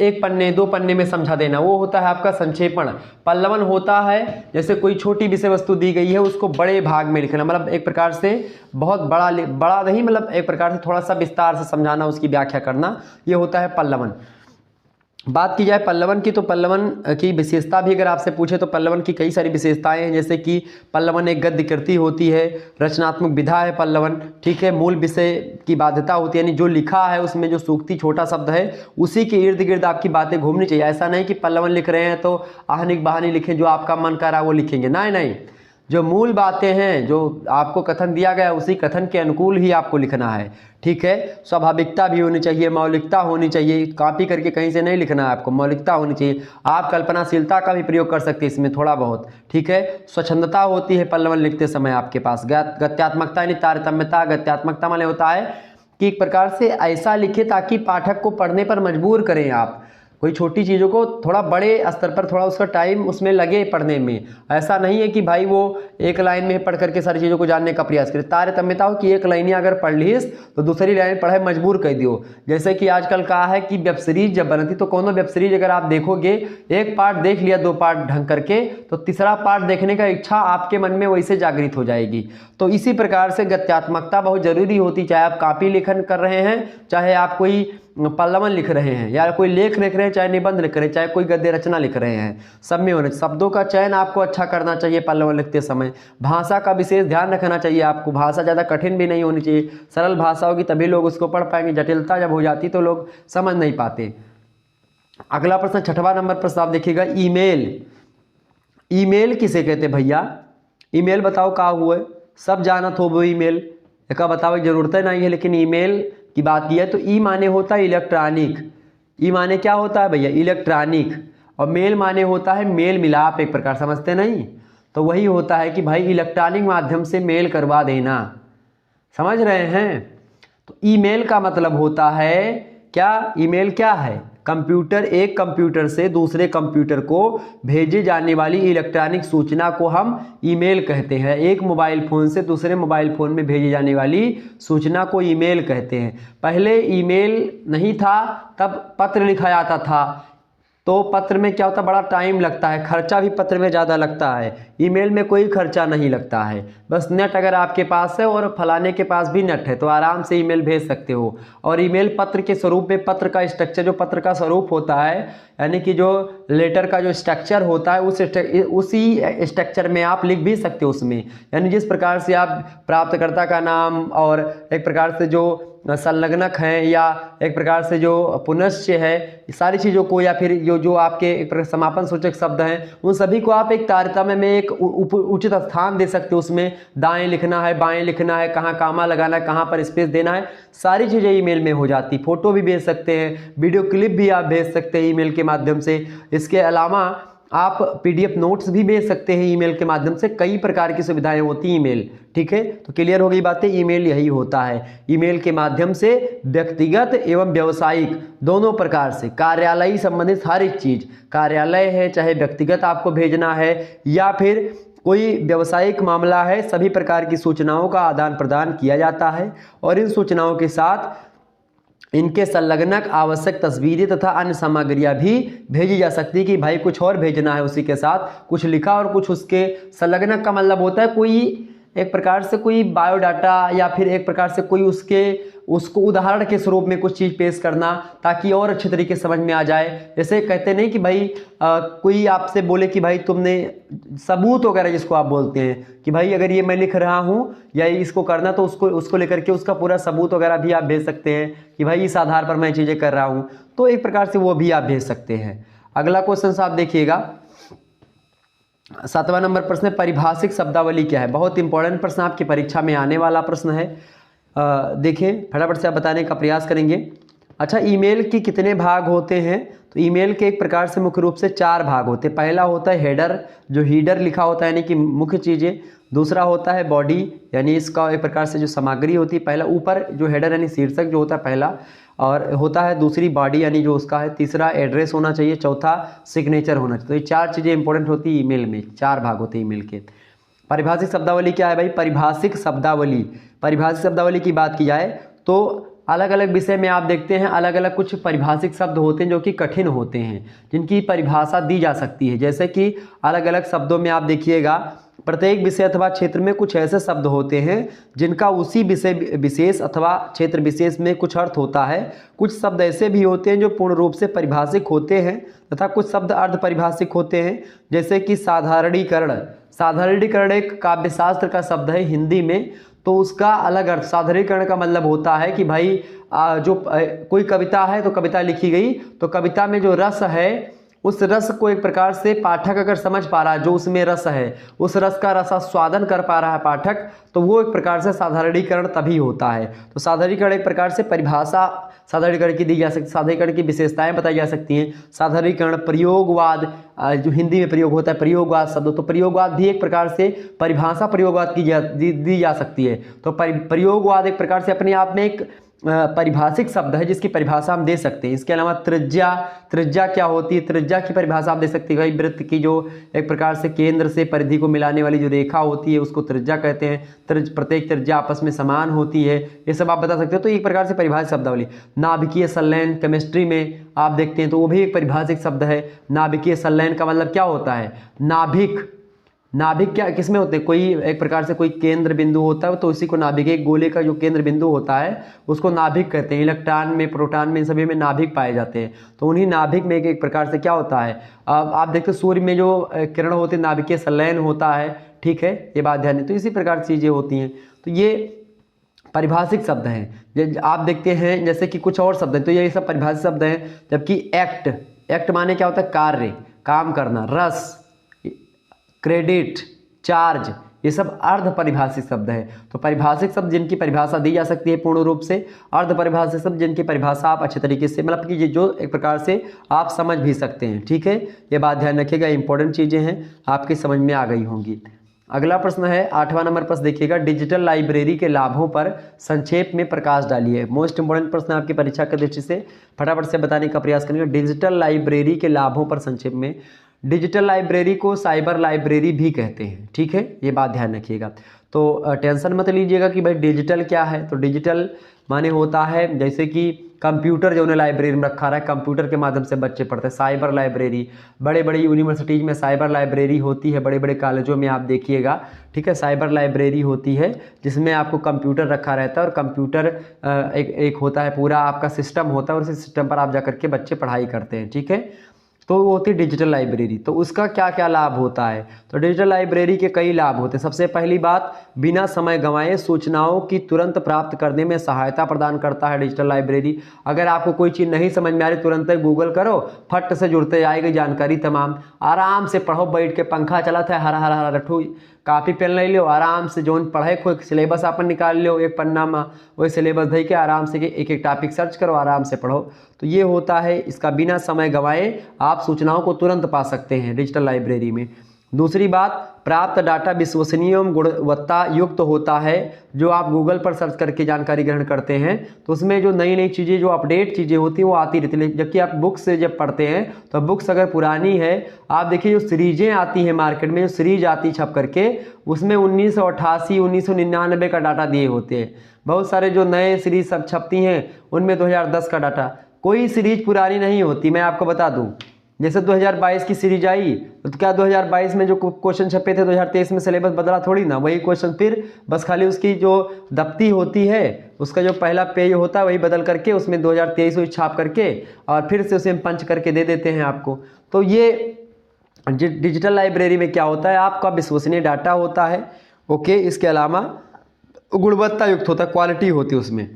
1 पन्ने 2 पन्ने में समझा देना, वो होता है आपका संक्षेपण। पल्लवन होता है जैसे कोई छोटी विषय वस्तु दी गई है उसको बड़े भाग में लिखना, मतलब एक प्रकार से बहुत बड़ा नहीं, मतलब एक प्रकार से थोड़ा सा विस्तार से समझाना, उसकी व्याख्या करना, ये होता है पल्लवन। बात की जाए पल्लवन की, तो पल्लवन की विशेषता भी अगर आपसे पूछे तो पल्लवन की कई सारी विशेषताएं हैं। जैसे कि पल्लवन एक गद्य कृति होती है, रचनात्मक विधा है पल्लवन। ठीक है, मूल विषय की बाध्यता होती है, यानी जो लिखा है उसमें जो सूक्ति छोटा शब्द है उसी के इर्द गिर्द आपकी बातें घूमनी चाहिए। ऐसा नहीं कि पल्लवन लिख रहे हैं तो आहनिक बहानी लिखें, जो आपका मन कर रहा है वो लिखेंगे। नहीं, जो मूल बातें हैं, जो आपको कथन दिया गया है उसी कथन के अनुकूल ही आपको लिखना है। ठीक है, स्वाभाविकता भी होनी चाहिए, मौलिकता होनी चाहिए, कॉपी करके कहीं से नहीं लिखना है आपको, मौलिकता होनी चाहिए। आप कल्पनाशीलता का भी प्रयोग कर सकते हैं इसमें थोड़ा बहुत। ठीक है, स्वच्छंदता होती है पल्लवन लिखते समय आपके पास। गत्यात्मकता यानी तारतम्यता। गत्यात्मकता माने होता है कि एक प्रकार से ऐसा लिखे ताकि पाठक को पढ़ने पर मजबूर करें आप। कोई छोटी चीज़ों को थोड़ा बड़े स्तर पर थोड़ा उसका टाइम उसमें लगे पढ़ने में। ऐसा नहीं है कि भाई वो एक लाइन में पढ़ करके सारी चीज़ों को जानने का प्रयास करे। तारतम्यता हो कि एक लाइन अगर पढ़ लीस तो दूसरी लाइन पढ़े मजबूर कर दियो। जैसे कि आजकल कहा है कि वेब सीरीज जब बनती तो कोनो वेब सीरीज अगर आप देखोगे, एक पार्ट देख लिया 2 पार्ट ढंग करके, तो तीसरा पार्ट देखने का इच्छा आपके मन में वैसे जागृत हो जाएगी। तो इसी प्रकार से गत्यात्मकता बहुत जरूरी होती, चाहे आप कॉपी लेखन कर रहे हैं, चाहे आप कोई पल्लवन लिख रहे हैं, या कोई लेख लिख रहे हैं, चाहे निबंध लिख रहे हैं, चाहे कोई गद्य रचना लिख रहे हैं, सब में होने शब्दों का चयन आपको अच्छा करना चाहिए पल्लवन लिखते समय। भाषा का विशेष ध्यान रखना चाहिए आपको। भाषा ज़्यादा कठिन भी नहीं होनी चाहिए, सरल भाषा होगी तभी लोग उसको पढ़ पाएंगे। जटिलता जब हो जाती तो लोग समझ नहीं पाते। अगला प्रश्न 6वां नंबर प्रश्न आप देखिएगा, ईमेल। ईमेल किसे कहते भैया? ईमेल बताओ का हुआ? सब जानत हो वो ईमेल, एक बताओ, जरूरत नहीं है, लेकिन ईमेल की बात की है तो ई माने होता है इलेक्ट्रॉनिक। ई माने क्या होता है भैया? इलेक्ट्रॉनिक। और मेल माने होता है मेल मिलाप, एक प्रकार, समझते नहीं? तो वही होता है कि भाई इलेक्ट्रॉनिक माध्यम से मेल करवा देना, समझ रहे हैं? तो ईमेल का मतलब होता है क्या? ईमेल क्या है? कंप्यूटर, एक कंप्यूटर से दूसरे कंप्यूटर को भेजे जाने वाली इलेक्ट्रॉनिक सूचना को हम ईमेल कहते हैं। एक मोबाइल फ़ोन से दूसरे मोबाइल फ़ोन में भेजी जाने वाली सूचना को ईमेल कहते हैं। पहले ईमेल नहीं था, तब पत्र लिखा जाता था, तो पत्र में क्या होता, बड़ा टाइम लगता है, खर्चा भी पत्र में ज़्यादा लगता है। ईमेल में कोई खर्चा नहीं लगता है, बस नेट अगर आपके पास है और फलाने के पास भी नेट है तो आराम से ईमेल भेज सकते हो। और ईमेल पत्र के स्वरूप में, पत्र का स्ट्रक्चर, जो पत्र का स्वरूप होता है, यानी कि जो लेटर का जो स्ट्रक्चर होता है उसी स्ट्रक्चर में आप लिख भी सकते हो उसमें, यानी जिस प्रकार से आप प्राप्तकर्ता का नाम और एक प्रकार से जो संलग्नक हैं या एक प्रकार से जो पुनश्च है, सारी चीज़ों को या फिर जो आपके एक प्रकार समापन सूचक शब्द हैं उन सभी को आप एक तारतम्य में एक उचित स्थान दे सकते हो। उसमें दाएं लिखना है, बाएं लिखना है, कहाँ कामा लगाना है, कहाँ पर स्पेस देना है, सारी चीज़ें ईमेल में हो जाती। फोटो भी भेज सकते हैं, वीडियो क्लिप भी आप भेज सकते हैं ईमेल के माध्यम से। इसके अलावा आप पीडीएफ नोट्स भी भेज सकते हैं ईमेल के माध्यम से। कई प्रकार की सुविधाएं होती हैं ईमेल, ठीक है। तो क्लियर हो गई बातें, ईमेल यही होता है। ईमेल के माध्यम से व्यक्तिगत एवं व्यावसायिक दोनों प्रकार से कार्यालयी संबंधित हर एक चीज, कार्यालय है चाहे व्यक्तिगत आपको भेजना है या फिर कोई व्यावसायिक मामला है, सभी प्रकार की सूचनाओं का आदान प्रदान किया जाता है और इन सूचनाओं के साथ इनके संलग्नक आवश्यक तस्वीरें तथा अन्य सामग्रियां भी भेजी जा सकती है कि भाई कुछ और भेजना है उसी के साथ कुछ लिखा और कुछ उसके संलग्नक का मतलब होता है कोई एक प्रकार से कोई बायोडाटा या फिर एक प्रकार से कोई उसको उदाहरण के स्वरूप में कुछ चीज़ पेश करना ताकि और अच्छे तरीके से समझ में आ जाए। जैसे कहते नहीं कि भाई कोई आपसे बोले कि भाई तुमने सबूत वगैरह जिसको आप बोलते हैं कि भाई अगर ये मैं लिख रहा हूँ या इसको करना तो उसको लेकर के उसका पूरा सबूत वगैरह भी आप भेज सकते हैं कि भाई इस आधार पर मैं चीज़ें कर रहा हूँ, तो एक प्रकार से वो भी आप भेज सकते हैं। अगला क्वेश्चन आप देखिएगा, 7वां नंबर प्रश्न है परिभाषिक शब्दावली क्या है। बहुत इंपॉर्टेंट प्रश्न आपकी परीक्षा में आने वाला प्रश्न है। देखिए फटाफट से आप बताने का प्रयास करेंगे। अच्छा, ईमेल के कितने भाग होते हैं? तो ईमेल के एक प्रकार से मुख्य रूप से 4 भाग होते हैं। पहला होता है हेडर, जो हीडर लिखा होता है यानी कि मुख्य चीज़ें। दूसरा होता है बॉडी, यानी इसका एक प्रकार से जो सामग्री होती है, पहला ऊपर जो हेडर यानी शीर्षक जो होता है पहला, और होता है दूसरी बॉडी यानी जो उसका है, तीसरा एड्रेस होना चाहिए, चौथा सिग्नेचर होना चाहिए। तो ये 4 चीज़ें इंपॉर्टेंट होती है ईमेल में, 4 भाग होते हैं ईमेल के। परिभाषिक शब्दावली क्या है भाई? परिभाषिक शब्दावली की बात की जाए तो अलग अलग विषय में आप देखते हैं अलग अलग कुछ परिभाषिक शब्द होते हैं जो कि कठिन होते हैं, जिनकी परिभाषा दी जा सकती है। जैसे कि अलग अलग शब्दों में आप देखिएगा, प्रत्येक विषय अथवा क्षेत्र में कुछ ऐसे शब्द होते हैं जिनका उसी विषय विशेष अथवा क्षेत्र विशेष में कुछ अर्थ होता है। कुछ शब्द ऐसे भी होते हैं जो पूर्ण रूप से परिभाषिक होते हैं तथा कुछ शब्द अर्ध परिभाषिक होते हैं। जैसे कि साधारणीकरण एक काव्यशास्त्र का शब्द है हिंदी में, तो उसका अलग अर्थ साधारणीकरण का मतलब होता है कि भाई जो कोई कविता है तो कविता लिखी गई तो कविता में जो रस है उस रस को एक प्रकार से पाठक अगर समझ पा रहा है, जो उसमें रस है उस रस का रसास्वादन कर पा रहा है पाठक, तो वो एक प्रकार से साधारणीकरण तभी होता है। तो साधारणीकरण एक प्रकार से परिभाषा साधारणीकरण की दी जा सकती, साधारणीकरण की विशेषताएं बताई जा सकती हैं। साधारणीकरण, प्रयोगवाद, जो हिंदी में प्रयोग होता है प्रयोगवाद शब्द, तो प्रयोगवाद भी एक प्रकार से परिभाषा प्रयोगवाद की दी जा सकती है। तो प्रयोगवाद एक प्रकार से अपने आप में एक परिभाषिक शब्द है जिसकी परिभाषा हम दे सकते हैं। इसके अलावा त्रिज्या क्या होती है? त्रिज्या की परिभाषा आप दे सकते हैं। भाई वृत्त की जो एक प्रकार से केंद्र से परिधि को मिलाने वाली जो रेखा होती है उसको त्रिज्या कहते हैं। प्रत्येक त्रिज्या आपस में समान होती है, ये सब आप बता सकते हो। तो एक प्रकार से परिभाषिक शब्दावली। नाभिकीय संलयन केमिस्ट्री में आप देखते हैं तो वो भी एक परिभाषिक शब्द है। नाभिकीय संलयन का मतलब क्या होता है? नाभिक क्या किसमें होते हैं? कोई एक प्रकार से कोई केंद्र बिंदु होता है तो उसी को नाभिक, एक गोले का जो केंद्र बिंदु होता है उसको नाभिक कहते हैं। इलेक्ट्रॉन में, प्रोटॉन में, इन सभी में नाभिक पाए जाते हैं। तो उन्हीं नाभिक में एक प्रकार से क्या होता है, आप देखते हैं सूर्य में जो किरण होती है नाभिकीय संलयन होता है, ठीक है, ये बात ध्यान दें। तो इसी प्रकार की चीज़ें होती हैं। तो ये परिभाषिक शब्द हैं। आप देखते हैं जैसे कि कुछ और शब्द हैं तो ये सब परिभाषिक शब्द हैं। जबकि एक्ट माने क्या होता है? कार्य, काम करना। रस, क्रेडिट, चार्ज, ये सब अर्ध परिभाषिक शब्द है। तो परिभाषिक शब्द जिनकी परिभाषा दी जा सकती है पूर्ण रूप से, अर्ध परिभाषिक शब्द जिनकी परिभाषा आप अच्छे तरीके से मतलब कि जो एक प्रकार से आप समझ भी सकते हैं, ठीक है। ये बात ध्यान रखिएगा, इंपॉर्टेंट चीज़ें हैं, आपकी समझ में आ गई होंगी। अगला प्रश्न है 8वां नंबर प्रश्न देखिएगा, डिजिटल लाइब्रेरी के लाभों पर संक्षेप में प्रकाश डालिए। मोस्ट इंपोर्टेंट प्रश्न आपकी परीक्षा की दृष्टि से, फटाफट से बताने का प्रयास करेंगे। डिजिटल लाइब्रेरी के लाभों पर संक्षेप में। डिजिटल लाइब्रेरी को साइबर लाइब्रेरी भी कहते हैं, ठीक है, ये बात ध्यान रखिएगा। तो टेंशन मत लीजिएगा कि भाई डिजिटल क्या है। तो डिजिटल माने होता है जैसे कि कंप्यूटर जो उन्हें लाइब्रेरी में रखा रहा है, कंप्यूटर के माध्यम से बच्चे पढ़ते हैं। साइबर लाइब्रेरी, बड़े बड़े यूनिवर्सिटीज़ में साइबर लाइब्रेरी होती है, बड़े बड़े कॉलेजों में आप देखिएगा, ठीक है, साइबर लाइब्रेरी होती है जिसमें आपको कंप्यूटर रखा रहता है और कंप्यूटर एक होता है पूरा आपका सिस्टम होता है और उसी सिस्टम पर आप जा करके बच्चे पढ़ाई करते हैं, ठीक है। तो वो होती है डिजिटल लाइब्रेरी। तो उसका क्या क्या लाभ होता है? तो डिजिटल लाइब्रेरी के कई लाभ होते हैं। सबसे पहली बात, बिना समय गंवाए सूचनाओं की तुरंत प्राप्त करने में सहायता प्रदान करता है डिजिटल लाइब्रेरी। अगर आपको कोई चीज़ नहीं समझ में आ रही, तुरंत गूगल करो, फट से जुड़ते जाएगी जानकारी तमाम। आराम से पढ़ो, बैठ के पंखा चलता है, हरा हरा हरा रठू, कापी पेन ले लो, आराम से जोन पढ़े को सिलेबस अपन निकाल लो, एक पन्ना में वही सिलेबस दे के आराम से एक एक टॉपिक सर्च करो, आराम से पढ़ो। तो ये होता है इसका, बिना समय गंवाए आप सूचनाओं को तुरंत पा सकते हैं डिजिटल लाइब्रेरी में। दूसरी बात, प्राप्त डाटा विश्वसनीय एवं गुणवत्ता युक्त होता है। जो आप गूगल पर सर्च करके जानकारी ग्रहण करते हैं तो उसमें जो नई नई चीज़ें, जो अपडेट चीज़ें होती हैं वो आती रहती है। जबकि आप बुक्स से जब पढ़ते हैं तो बुक्स अगर पुरानी है, आप देखिए जो सीरीजें आती हैं मार्केट में, जो सीरीज आती छप करके, उसमें 1988 1999 का डाटा दिए होते हैं। बहुत सारे जो नए सीरीज सब छपती हैं उनमें 2010 का डाटा, कोई सीरीज पुरानी नहीं होती। मैं आपको बता दूं, जैसे 2022 की सीरीज आई तो क्या 2022 में जो क्वेश्चन छपे थे 2023 में सिलेबस बदला थोड़ी ना, वही क्वेश्चन फिर बस खाली उसकी जो दफ्ती होती है, उसका जो पहला पेज होता है वही बदल करके उसमें 2023 वही छाप करके और फिर से उसे पंच करके दे देते हैं आपको। तो ये डिजिटल लाइब्रेरी में क्या होता है, आपका विश्वसनीय डाटा होता है, ओके। इसके अलावा गुणवत्ता युक्त होता है, क्वालिटी होती है उसमें।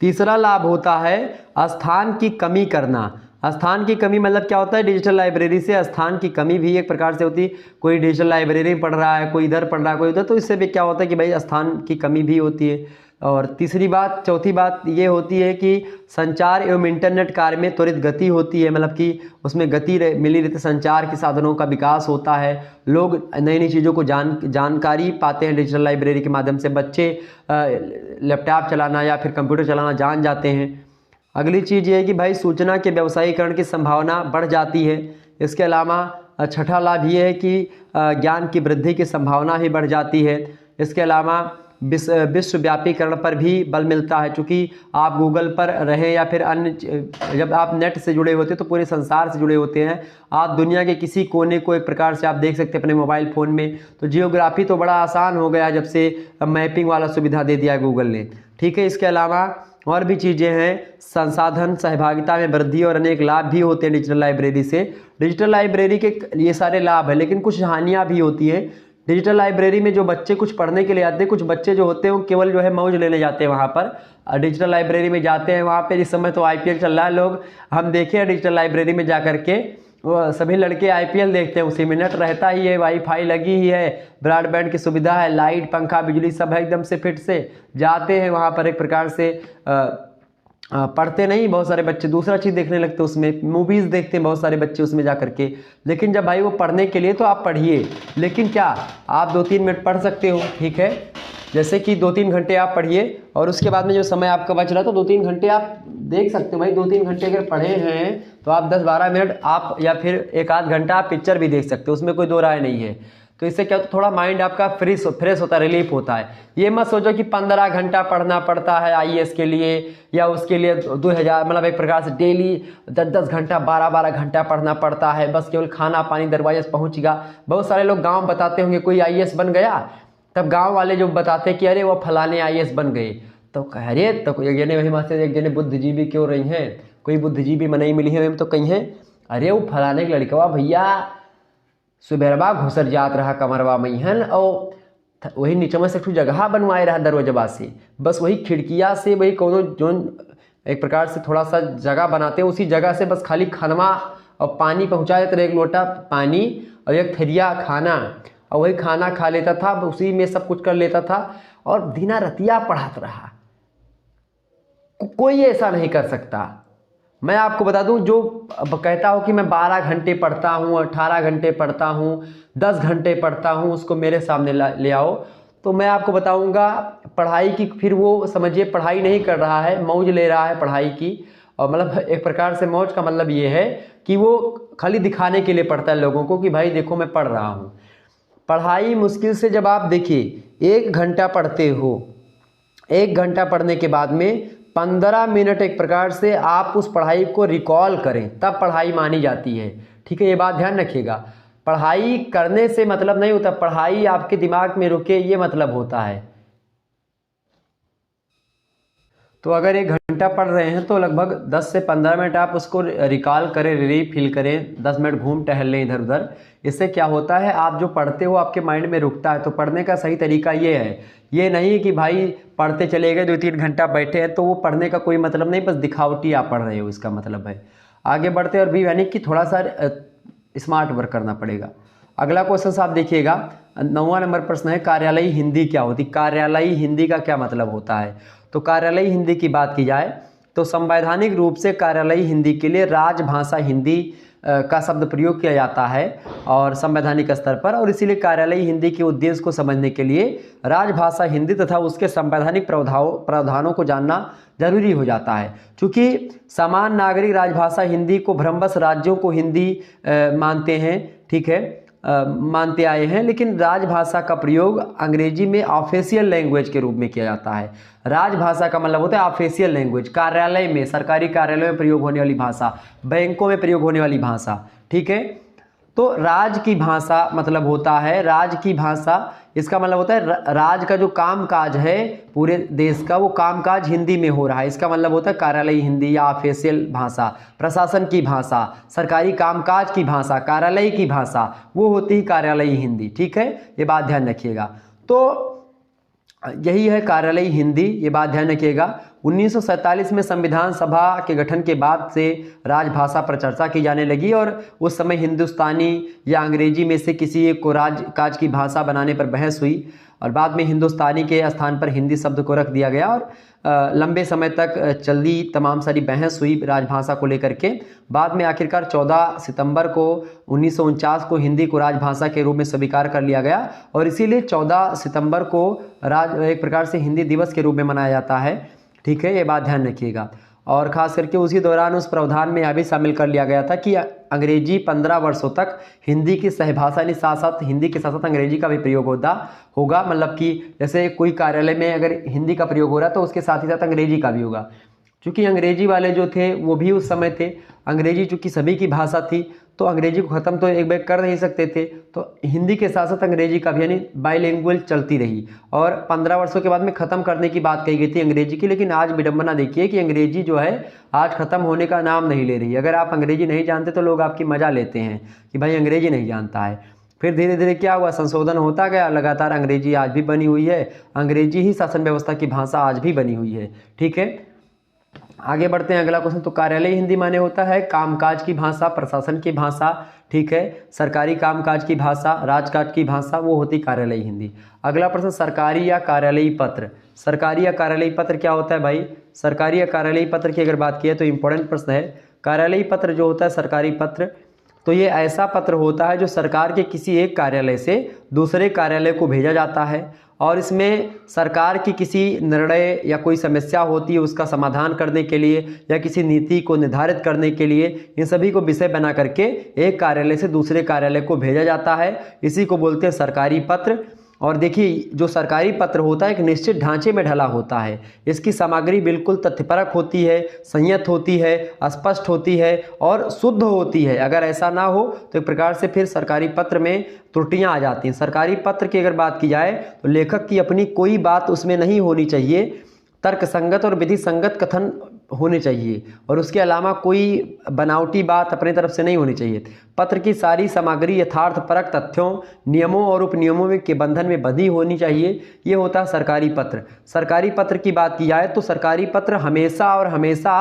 तीसरा लाभ होता है स्थान की कमी करना। स्थान की कमी मतलब क्या होता है, डिजिटल लाइब्रेरी से स्थान की कमी भी एक प्रकार से होती है। कोई डिजिटल लाइब्रेरी में पढ़ रहा है, कोई इधर पढ़ रहा है, कोई उधर, तो इससे भी क्या होता है कि भाई स्थान की कमी भी होती है। और तीसरी बात, चौथी बात ये होती है कि संचार एवं इंटरनेट कार्य में त्वरित गति होती है, मतलब कि उसमें गति मिली रहती है, संचार के साधनों का विकास होता है, लोग नई नई चीज़ों को जानकारी पाते हैं डिजिटल लाइब्रेरी के माध्यम से। बच्चे लैपटॉप चलाना या फिर कंप्यूटर चलाना जान जाते हैं। अगली चीज़ ये है कि भाई सूचना के व्यवसायीकरण की संभावना बढ़ जाती है। इसके अलावा छठा लाभ ये है कि ज्ञान की वृद्धि की संभावना भी बढ़ जाती है। इसके अलावा विश्वव्यापीकरण पर भी बल मिलता है, क्योंकि आप गूगल पर रहें या फिर अन्य, जब आप नेट से जुड़े होते हैं तो पूरे संसार से जुड़े होते हैं। आप दुनिया के किसी कोने को एक प्रकार से आप देख सकते हैं अपने मोबाइल फ़ोन में। तो जियोग्राफी तो बड़ा आसान हो गया जब से मैपिंग वाला सुविधा दे दिया है गूगल ने, ठीक है। इसके अलावा और भी चीज़ें हैं, संसाधन सहभागिता में वृद्धि और अनेक लाभ भी होते हैं डिजिटल लाइब्रेरी से। डिजिटल लाइब्रेरी के ये सारे लाभ हैं, लेकिन कुछ हानियाँ भी होती हैं। डिजिटल लाइब्रेरी में जो बच्चे कुछ पढ़ने के लिए आते हैं, कुछ बच्चे जो होते हैं वो केवल जो है मौज लेने जाते हैं वहाँ पर। डिजिटल लाइब्रेरी में जाते हैं, वहाँ पे इस समय तो IPL चल रहा है, लोग हम देखे हैं डिजिटल लाइब्रेरी में जा करके वो सभी लड़के IPL देखते हैं, उसी में नेट रहता ही है, वाईफाई लगी ही है, ब्रॉडबैंड की सुविधा है, लाइट पंखा बिजली सब है एकदम से फिट से। जाते हैं वहाँ पर एक प्रकार से पढ़ते नहीं, बहुत सारे बच्चे दूसरा चीज़ देखने लगते हैं, उसमें मूवीज़ देखते हैं बहुत सारे बच्चे उसमें जा करके। लेकिन जब भाई वो पढ़ने के लिए तो आप पढ़िए, लेकिन क्या आप 2-3 मिनट पढ़ सकते हो, ठीक है। जैसे कि 2-3 घंटे आप पढ़िए और उसके बाद में जो समय आपका बच रहा है तो 2-3 घंटे आप देख सकते हो। भाई 2-3 घंटे अगर पढ़े हैं तो आप 10-12 मिनट आप या फिर 1-आध घंटा आप पिक्चर भी देख सकते हो, उसमें कोई दो राय नहीं है। तो इससे क्या होता है, थोड़ा माइंड आपका फ्रेश होता है, रिलीफ होता है। ये मत सोचो कि 15 घंटा पढ़ना पड़ता है IAS के लिए या उसके लिए 2000, मतलब एक प्रकार से डेली 10-10 घंटा 12-12 घंटा पढ़ना पड़ता है, बस केवल खाना पानी दरवाजे से पहुँचेगा। बहुत सारे लोग गाँव बताते होंगे कोई IAS बन गया, तब गाँव वाले जो बताते कि अरे वो फलाने IAS बन गए, तो कह रहे तो एक जने वही मास्टर एक जने बुद्धिजीवी क्यों रही हैं, कोई बुद्धिजीवी में नहीं मिली है तो कहीं है, अरे वो फलाने के लड़कवा भैया सुबेरवा घुसर जात रहा कमरवा मैहन और वही नीचे में से कुछ जगह बनवाए रहा दरवाजा से, बस वही खिड़किया से वही कोनो जो एक प्रकार से थोड़ा सा जगह बनाते हैं, उसी जगह से बस खाली खनवा और पानी पहुँचा देते, एक लोटा पानी और एक थरिया खाना, और वही खाना खा लेता था, उसी में सब कुछ कर लेता था और दिना रतिया पढ़ाता रहा। कोई ऐसा नहीं कर सकता। मैं आपको बता दूं, जो कहता हो कि मैं 12 घंटे पढ़ता हूं, 18 घंटे पढ़ता हूं, 10 घंटे पढ़ता हूं, उसको मेरे सामने ले आओ तो मैं आपको बताऊंगा पढ़ाई की, फिर वो समझिए पढ़ाई नहीं कर रहा है, मौज ले रहा है पढ़ाई की। और मतलब एक प्रकार से मौज का मतलब ये है कि वो खाली दिखाने के लिए पढ़ता है लोगों को कि भाई देखो मैं पढ़ रहा हूँ। पढ़ाई मुश्किल से जब आप देखिए 1 घंटा पढ़ते हो, 1 घंटा पढ़ने के बाद में 15 मिनट एक प्रकार से आप उस पढ़ाई को रिकॉल करें, तब पढ़ाई मानी जाती है, ठीक है। ये बात ध्यान रखिएगा, पढ़ाई करने से मतलब नहीं होता, पढ़ाई आपके दिमाग में रुके ये मतलब होता है। तो अगर 1 घंटा पढ़ रहे हैं तो लगभग 10 से 15 मिनट आप उसको रिकॉल करें, रीफिल करें, 10 मिनट घूम टहल लें इधर उधर। इससे क्या होता है, आप जो पढ़ते हो आपके माइंड में रुकता है। तो पढ़ने का सही तरीका ये है, ये नहीं कि भाई पढ़ते चले गए 2-3 घंटा बैठे हैं, तो वो पढ़ने का कोई मतलब नहीं, बस दिखावटी आप पढ़ रहे हो, इसका मतलब है। आगे बढ़ते और भी यानी कि थोड़ा सा स्मार्ट वर्क करना पड़ेगा। अगला क्वेश्चन आप देखिएगा, 9वां नंबर प्रश्न है, कार्यालयी हिंदी क्या होती? कार्यालयी हिंदी का क्या मतलब होता है? तो कार्यालयी हिंदी की बात की जाए तो संवैधानिक रूप से कार्यालयी हिंदी के लिए राजभाषा हिंदी का शब्द प्रयोग किया जाता है और संवैधानिक स्तर पर, और इसीलिए कार्यालयी हिंदी के उद्देश्य को समझने के लिए राजभाषा हिंदी तथा उसके संवैधानिक प्रावधानों को जानना जरूरी हो जाता है। क्योंकि समान नागरिक राजभाषा हिंदी को भ्रमवश राज्यों को हिंदी मानते हैं, ठीक है, मानते आए हैं, लेकिन राजभाषा का प्रयोग अंग्रेजी में ऑफिशियल लैंग्वेज के रूप में किया जाता है। राजभाषा का मतलब होता है ऑफिशियल लैंग्वेज, कार्यालय में, सरकारी कार्यालय में प्रयोग होने वाली भाषा, बैंकों में प्रयोग होने वाली भाषा, ठीक है। तो राज की भाषा मतलब होता है, राज की भाषा, इसका मतलब होता है राज का जो कामकाज है पूरे देश का, वो कामकाज हिंदी में हो रहा है। इसका मतलब होता है कार्यालयी हिंदी या ऑफिशियल भाषा, प्रशासन की भाषा, सरकारी कामकाज की भाषा, कार्यालय की भाषा, वो होती है कार्यालयी हिंदी, ठीक है, ये बात ध्यान रखिएगा। तो यही है कार्यालयी हिंदी, ये बात ध्यान रखिएगा। 1947 में संविधान सभा के गठन के बाद से राजभाषा पर चर्चा की जाने लगी और उस समय हिंदुस्तानी या अंग्रेजी में से किसी एक को राजकाज की भाषा बनाने पर बहस हुई और बाद में हिंदुस्तानी के स्थान पर हिंदी शब्द को रख दिया गया और लंबे समय तक चली तमाम सारी बहस हुई राजभाषा को लेकर के। बाद में आखिरकार 14 सितंबर को 1949 को हिंदी को राजभाषा के रूप में स्वीकार कर लिया गया और इसीलिए 14 सितंबर को एक प्रकार से हिंदी दिवस के रूप में मनाया जाता है, ठीक है, ये बात ध्यान रखिएगा। और ख़ास करके उसी दौरान उस प्रावधान में यह भी शामिल कर लिया गया था कि अंग्रेजी 15 वर्षों तक हिंदी की सहभाषा, यानी साथ साथ हिंदी के साथ साथ अंग्रेजी का भी प्रयोग होगा। मतलब कि जैसे कोई कार्यालय में अगर हिंदी का प्रयोग हो रहा है तो उसके साथ ही साथ अंग्रेजी का भी होगा। क्योंकि अंग्रेजी वाले जो थे वो भी उस समय थे, अंग्रेजी चूँकि सभी की भाषा थी तो अंग्रेजी को ख़त्म तो एक बार कर नहीं सकते थे, तो हिंदी के साथ साथ अंग्रेजी का भी यानी बाईलिंगुअल चलती रही और 15 वर्षों के बाद में ख़त्म करने की बात कही गई थी अंग्रेजी की। लेकिन आज विडंबना देखिए कि अंग्रेजी जो है आज ख़त्म होने का नाम नहीं ले रही। अगर आप अंग्रेजी नहीं जानते तो लोग आपकी मजा लेते हैं कि भाई अंग्रेजी नहीं जानता है। फिर धीरे धीरे क्या हुआ, संशोधन होता गया, लगातार अंग्रेजी आज भी बनी हुई है, अंग्रेजी ही शासन व्यवस्था की भाषा आज भी बनी हुई है, ठीक है। आगे बढ़ते हैं, अगला क्वेश्चन। तो कार्यालयी हिंदी माने होता है कामकाज की भाषा, प्रशासन की भाषा, ठीक है, सरकारी कामकाज की भाषा, राजकाज की भाषा, वो होती कार्यालयी हिंदी। अगला प्रश्न, सरकारी या कार्यालयी पत्र। सरकारी या कार्यालयी पत्र क्या होता है भाई? सरकारी या कार्यालयी पत्र की अगर बात की है तो इंपॉर्टेंट प्रश्न है। कार्यालयी पत्र जो होता है, सरकारी पत्र, तो ये ऐसा पत्र होता है जो सरकार के किसी एक कार्यालय से दूसरे कार्यालय को भेजा जाता है और इसमें सरकार की किसी निर्णय या कोई समस्या होती है उसका समाधान करने के लिए या किसी नीति को निर्धारित करने के लिए इन सभी को विषय बना करके एक कार्यालय से दूसरे कार्यालय को भेजा जाता है। इसी को बोलते हैं सरकारी पत्र। और देखिए, जो सरकारी पत्र होता है एक निश्चित ढांचे में ढला होता है, इसकी सामग्री बिल्कुल तथ्यपरक होती है, संयत होती है, स्पष्ट होती है और शुद्ध होती है। अगर ऐसा ना हो तो एक प्रकार से फिर सरकारी पत्र में त्रुटियां आ जाती हैं। सरकारी पत्र की अगर बात की जाए तो लेखक की अपनी कोई बात उसमें नहीं होनी चाहिए, तर्क संगत और विधि संगत कथन होने चाहिए और उसके अलावा कोई बनावटी बात अपने तरफ से नहीं होनी चाहिए। पत्र की सारी सामग्री यथार्थपरक तथ्यों, नियमों और उपनियमों के बंधन में बंधी होनी चाहिए। ये होता है सरकारी पत्र। सरकारी पत्र की बात की जाए तो सरकारी पत्र हमेशा और हमेशा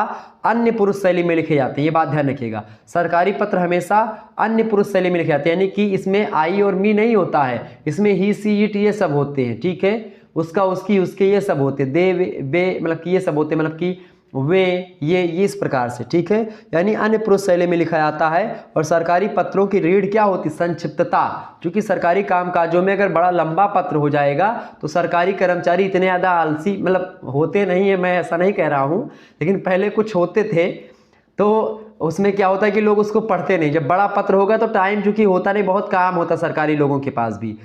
अन्य पुरुष शैली में लिखे जाते हैं। ये बात ध्यान रखिएगा, सरकारी पत्र हमेशा अन्य पुरुष शैली में लिखे जाते हैं, यानी कि इसमें आई और मी नहीं होता है, इसमें ही, सी, इट, ये सब होते हैं, ठीक है। उसका, उसकी, उसके, ये सब होते, दे, वे, मतलब कि ये सब होते, मतलब कि वे, ये इस प्रकार से, ठीक है, यानी अन्य पुरुष शैली में लिखा जाता है। और सरकारी पत्रों की रीढ़ क्या होती? संक्षिप्तता। क्योंकि सरकारी कामकाजों में अगर बड़ा लंबा पत्र हो जाएगा तो सरकारी कर्मचारी इतने ज़्यादा आलसी मतलब होते नहीं है, मैं ऐसा नहीं कह रहा हूँ, लेकिन पहले कुछ होते थे तो उसमें क्या होता है कि लोग उसको पढ़ते नहीं। जब बड़ा पत्र होगा तो टाइम चूंकि होता नहीं, बहुत काम होता सरकारी लोगों के पास भी,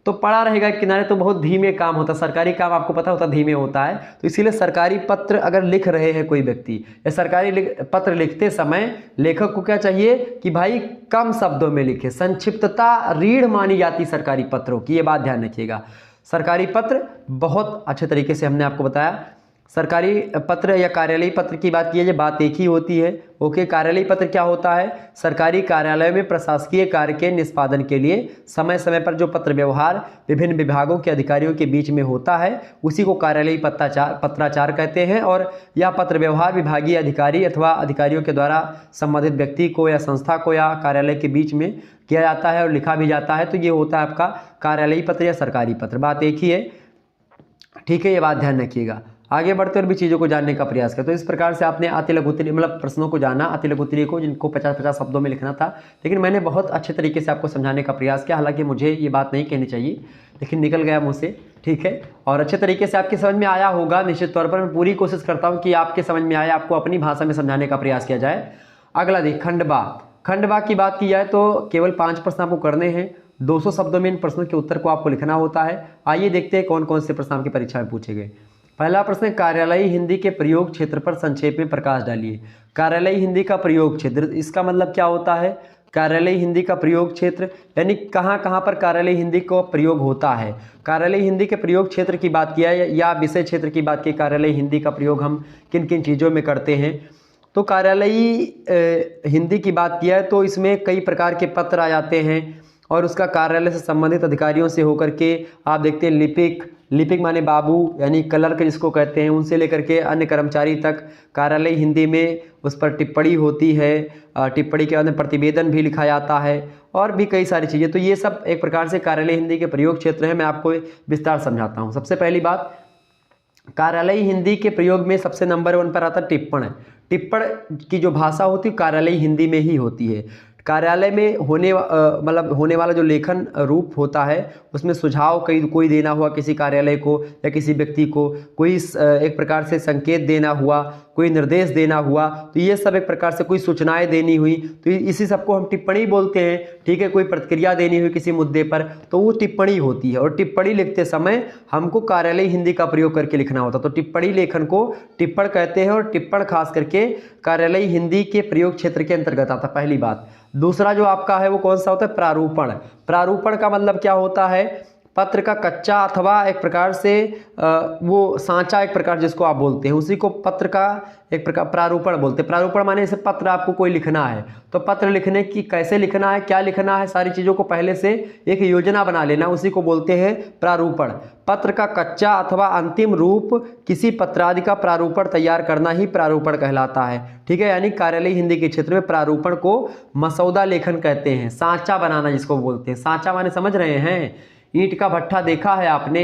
तो पड़ा रहेगा किनारे, तो बहुत धीमे काम होता। सरकारी काम आपको पता होता धीमे होता है, तो इसीलिए सरकारी पत्र अगर लिख रहे हैं कोई व्यक्ति या सरकारी पत्र लिखते समय लेखक को क्या चाहिए कि भाई कम शब्दों में लिखे। संक्षिप्तता रीढ़ मानी जाती सरकारी पत्रों की, ये बात ध्यान रखिएगा। सरकारी पत्र बहुत अच्छे तरीके से हमने आपको बताया। सरकारी पत्र या कार्यालयी पत्र की बात की जाए, बात एक ही होती है। ओके, कार्यालयी पत्र क्या होता है? सरकारी कार्यालय में प्रशासकीय कार्य के निष्पादन के लिए समय समय पर जो पत्र व्यवहार विभिन्न विभागों के अधिकारियों के बीच में होता है उसी को कार्यालयी पत्राचार कहते हैं। और यह पत्र व्यवहार विभागीय अधिकारी अथवा अधिकारियों के द्वारा संबंधित व्यक्ति को या संस्था को या कार्यालय के बीच में किया जाता है और लिखा भी जाता है। तो ये होता है आपका कार्यालयी पत्र या सरकारी पत्र, बात एक ही है। ठीक है, ये बात ध्यान रखिएगा। आगे बढ़ते और भी चीज़ों को जानने का प्रयास करें। तो इस प्रकार से आपने अति लघु उत्तरीय मतलब प्रश्नों को जाना, अति लघु उत्तरीय को, जिनको 50-50 शब्दों में लिखना था, लेकिन मैंने बहुत अच्छे तरीके से आपको समझाने का प्रयास किया। हालांकि मुझे ये बात नहीं कहनी चाहिए, लेकिन निकल गया मुँह से। ठीक है, और अच्छे तरीके से आपके समझ में आया होगा निश्चित तौर पर। मैं पूरी कोशिश करता हूँ कि आपके समझ में आए, आपको अपनी भाषा में समझाने का प्रयास किया जाए। अगला देखिए, खंडवा। खंडवा की बात की जाए तो केवल 5 प्रश्न आपको करने हैं। 200 शब्दों में इन प्रश्नों के उत्तर को आपको लिखना होता है। आइए देखते हैं कौन कौन से प्रश्न आपकी परीक्षा में पूछे गए। पहला प्रश्न, कार्यालयी हिंदी के प्रयोग क्षेत्र पर संक्षेप में प्रकाश डालिए। कार्यालयी हिंदी का प्रयोग क्षेत्र, इसका मतलब क्या होता है? कार्यालयी हिंदी का प्रयोग क्षेत्र यानी कहाँ कहाँ पर कार्यालयी हिंदी को प्रयोग होता है। कार्यालयी हिंदी के प्रयोग क्षेत्र की बात किया या विषय क्षेत्र की बात की, कार्यालयी हिंदी का प्रयोग हम किन किन चीज़ों में करते हैं। तो कार्यालयी हिंदी की बात किया है तो इसमें कई प्रकार के पत्र आ जाते हैं और उसका कार्यालय से संबंधित अधिकारियों से होकर के आप देखते हैं लिपिक माने बाबू यानी क्लर्क जिसको कहते हैं, उनसे लेकर के अन्य कर्मचारी तक कार्यालयी हिंदी में उस पर टिप्पणी होती है। टिप्पणी के बाद में प्रतिवेदन भी लिखा जाता है और भी कई सारी चीज़ें। तो ये सब एक प्रकार से कार्यालयी हिंदी के प्रयोग क्षेत्र है। मैं आपको विस्तार समझाता हूँ। सबसे पहली बात, कार्यालयी हिंदी के प्रयोग में सबसे नंबर 1 पर आता है टिप्पण। टिप्पण की जो भाषा होती है कार्यालयी हिंदी में ही होती है। कार्यालय में होने वाला जो लेखन रूप होता है उसमें सुझाव कोई देना हुआ किसी कार्यालय को या किसी व्यक्ति को, कोई एक प्रकार से संकेत देना हुआ, कोई निर्देश देना हुआ, तो ये सब एक प्रकार से कोई सूचनाएं देनी हुई, तो इसी सबको हम टिप्पणी बोलते हैं। ठीक है, कोई प्रतिक्रिया देनी हुई किसी मुद्दे पर तो वो टिप्पणी होती है। और टिप्पणी लिखते समय हमको कार्यालयी हिंदी का प्रयोग करके लिखना होता है। तो टिप्पणी लेखन को टिप्पण कहते हैं और टिप्पण खास करके कार्यालयी हिंदी के प्रयोग क्षेत्र के अंतर्गत आता है, पहली बात। दूसरा जो आपका है वो कौन सा होता है? प्रारूपण। प्रारूपण का मतलब क्या होता है? पत्र का कच्चा अथवा एक प्रकार से वो सांचा एक प्रकार जिसको आप बोलते हैं उसी को पत्र का एक प्रकार प्रारूपण बोलते हैं। प्रारूपण माने जैसे पत्र आपको कोई लिखना है तो पत्र लिखने की कैसे लिखना है, क्या लिखना है, सारी चीज़ों को पहले से एक योजना बना लेना, उसी को बोलते हैं प्रारूपण। पत्र का कच्चा अथवा अंतिम रूप किसी पत्रादि का प्रारूपण तैयार करना ही प्रारूपण कहलाता है। ठीक है, यानी कार्यालयी हिंदी के क्षेत्र में प्रारूपण को मसौदा लेखन कहते हैं, सांचा बनाना जिसको बोलते हैं। सांचा माने समझ रहे हैं? ईंट का भट्ठा देखा है आपने?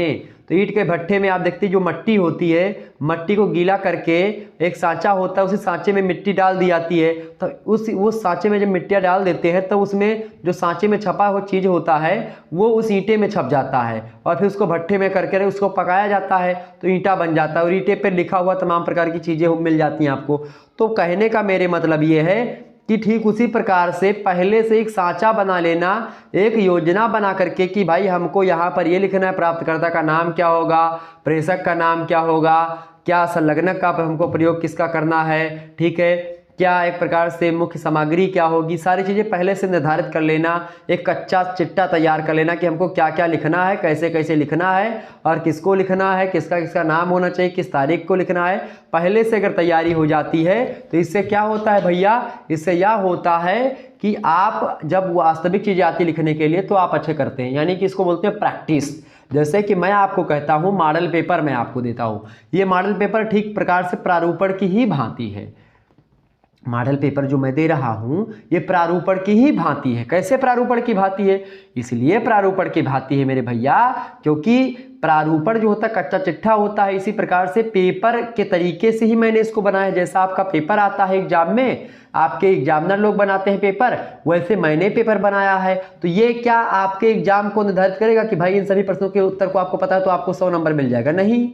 तो ईंट के भट्ठे में आप देखते हैं जो मट्टी होती है, मट्टी को गीला करके एक सांचा होता है, उसी सांचे में मिट्टी डाल दी जाती है। तो उस सांचे में जब मिट्टियाँ डाल देते हैं तो उसमें जो सांचे में छपा हुआ चीज़ होता है वो उस ईंटे में छप जाता है और फिर उसको भट्ठे में करके उसको पकाया जाता है तो ईंटा बन जाता है और ईंटे पर लिखा हुआ तमाम प्रकार की चीज़ें मिल जाती हैं आपको। तो कहने का मेरे मतलब ये है कि ठीक उसी प्रकार से पहले से एक सांचा बना लेना, एक योजना बना करके कि भाई हमको यहाँ पर ये लिखना है, प्राप्तकर्ता का नाम क्या होगा, प्रेषक का नाम क्या होगा, क्या संलग्नक का हमको प्रयोग किसका करना है, ठीक है, क्या एक प्रकार से मुख्य सामग्री क्या होगी, सारी चीज़ें पहले से निर्धारित कर लेना। एक कच्चा चिट्ठा तैयार कर लेना कि हमको क्या क्या लिखना है, कैसे कैसे लिखना है और किसको लिखना है, किसका किसका नाम होना चाहिए, किस तारीख को लिखना है। पहले से अगर तैयारी हो जाती है तो इससे क्या होता है भैया, इससे यह होता है कि आप जब वास्तविक चीज़ें आती लिखने के लिए तो आप अच्छे करते हैं, यानी कि इसको बोलते हैं प्रैक्टिस। जैसे कि मैं आपको कहता हूँ मॉडल पेपर मैं आपको देता हूँ, ये मॉडल पेपर ठीक प्रकार से प्रारूपण की ही भांति है। मॉडल पेपर जो मैं दे रहा हूं ये प्रारूपण की ही भांति है। कैसे प्रारूपण की भांति है? इसलिए प्रारूपण की भांति है मेरे भैया क्योंकि प्रारूपण जो होता है कच्चा चिट्ठा होता है, इसी प्रकार से पेपर के तरीके से ही मैंने इसको बनाया। जैसा आपका पेपर आता है एग्जाम में, आपके एग्जामिनर लोग बनाते हैं पेपर, वैसे मैंने पेपर बनाया है। तो ये क्या आपके एग्जाम को निर्धारित करेगा कि भाई इन सभी प्रश्नों के उत्तर को आपको पता है तो आपको 100 नंबर मिल जाएगा? नहीं,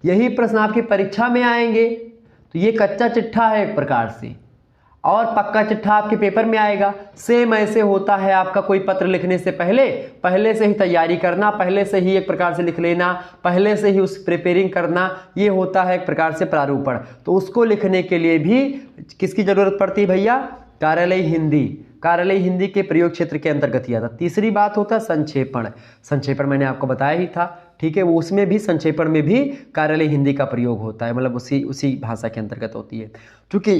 यही प्रश्न आपकी परीक्षा में आएंगे। तो ये कच्चा चिट्ठा है एक प्रकार से और पक्का चिट्ठा आपके पेपर में आएगा। सेम ऐसे होता है आपका कोई पत्र लिखने से पहले से ही तैयारी करना, पहले से ही एक प्रकार से लिख लेना, पहले से ही उस प्रिपेयरिंग करना, ये होता है एक प्रकार से प्रारूपण। तो उसको लिखने के लिए भी किसकी जरूरत पड़ती है भैया? कार्यालयी हिंदी। कार्यालयी हिंदी के प्रयोग क्षेत्र के अंतर्गत ही आता। तीसरी बात होता है संक्षेपण। संक्षेपण मैंने आपको बताया ही था, ठीक है, वो उसमें भी संक्षेपण में भी कार्यालय हिंदी का प्रयोग होता है, मतलब उसी भाषा के अंतर्गत होती है। क्योंकि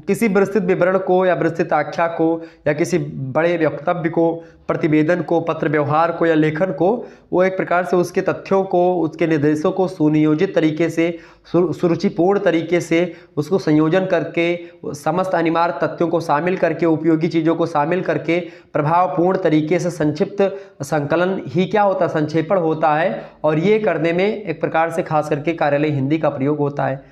किसी विस्तृत विवरण को या विस्तृत आख्या को या किसी बड़े वक्तव्य को, प्रतिवेदन को, पत्र व्यवहार को या लेखन को, वो एक प्रकार से उसके तथ्यों को, उसके निर्देशों को सुनियोजित तरीके से, सुरुचिपूर्ण तरीके से उसको संयोजन करके, समस्त अनिवार्य तथ्यों को शामिल करके, उपयोगी चीज़ों को शामिल करके प्रभावपूर्ण तरीके से संक्षिप्त संकलन ही क्या होता है, संक्षेपण होता है। और ये करने में एक प्रकार से खास करके कार्यालय हिंदी का प्रयोग होता है।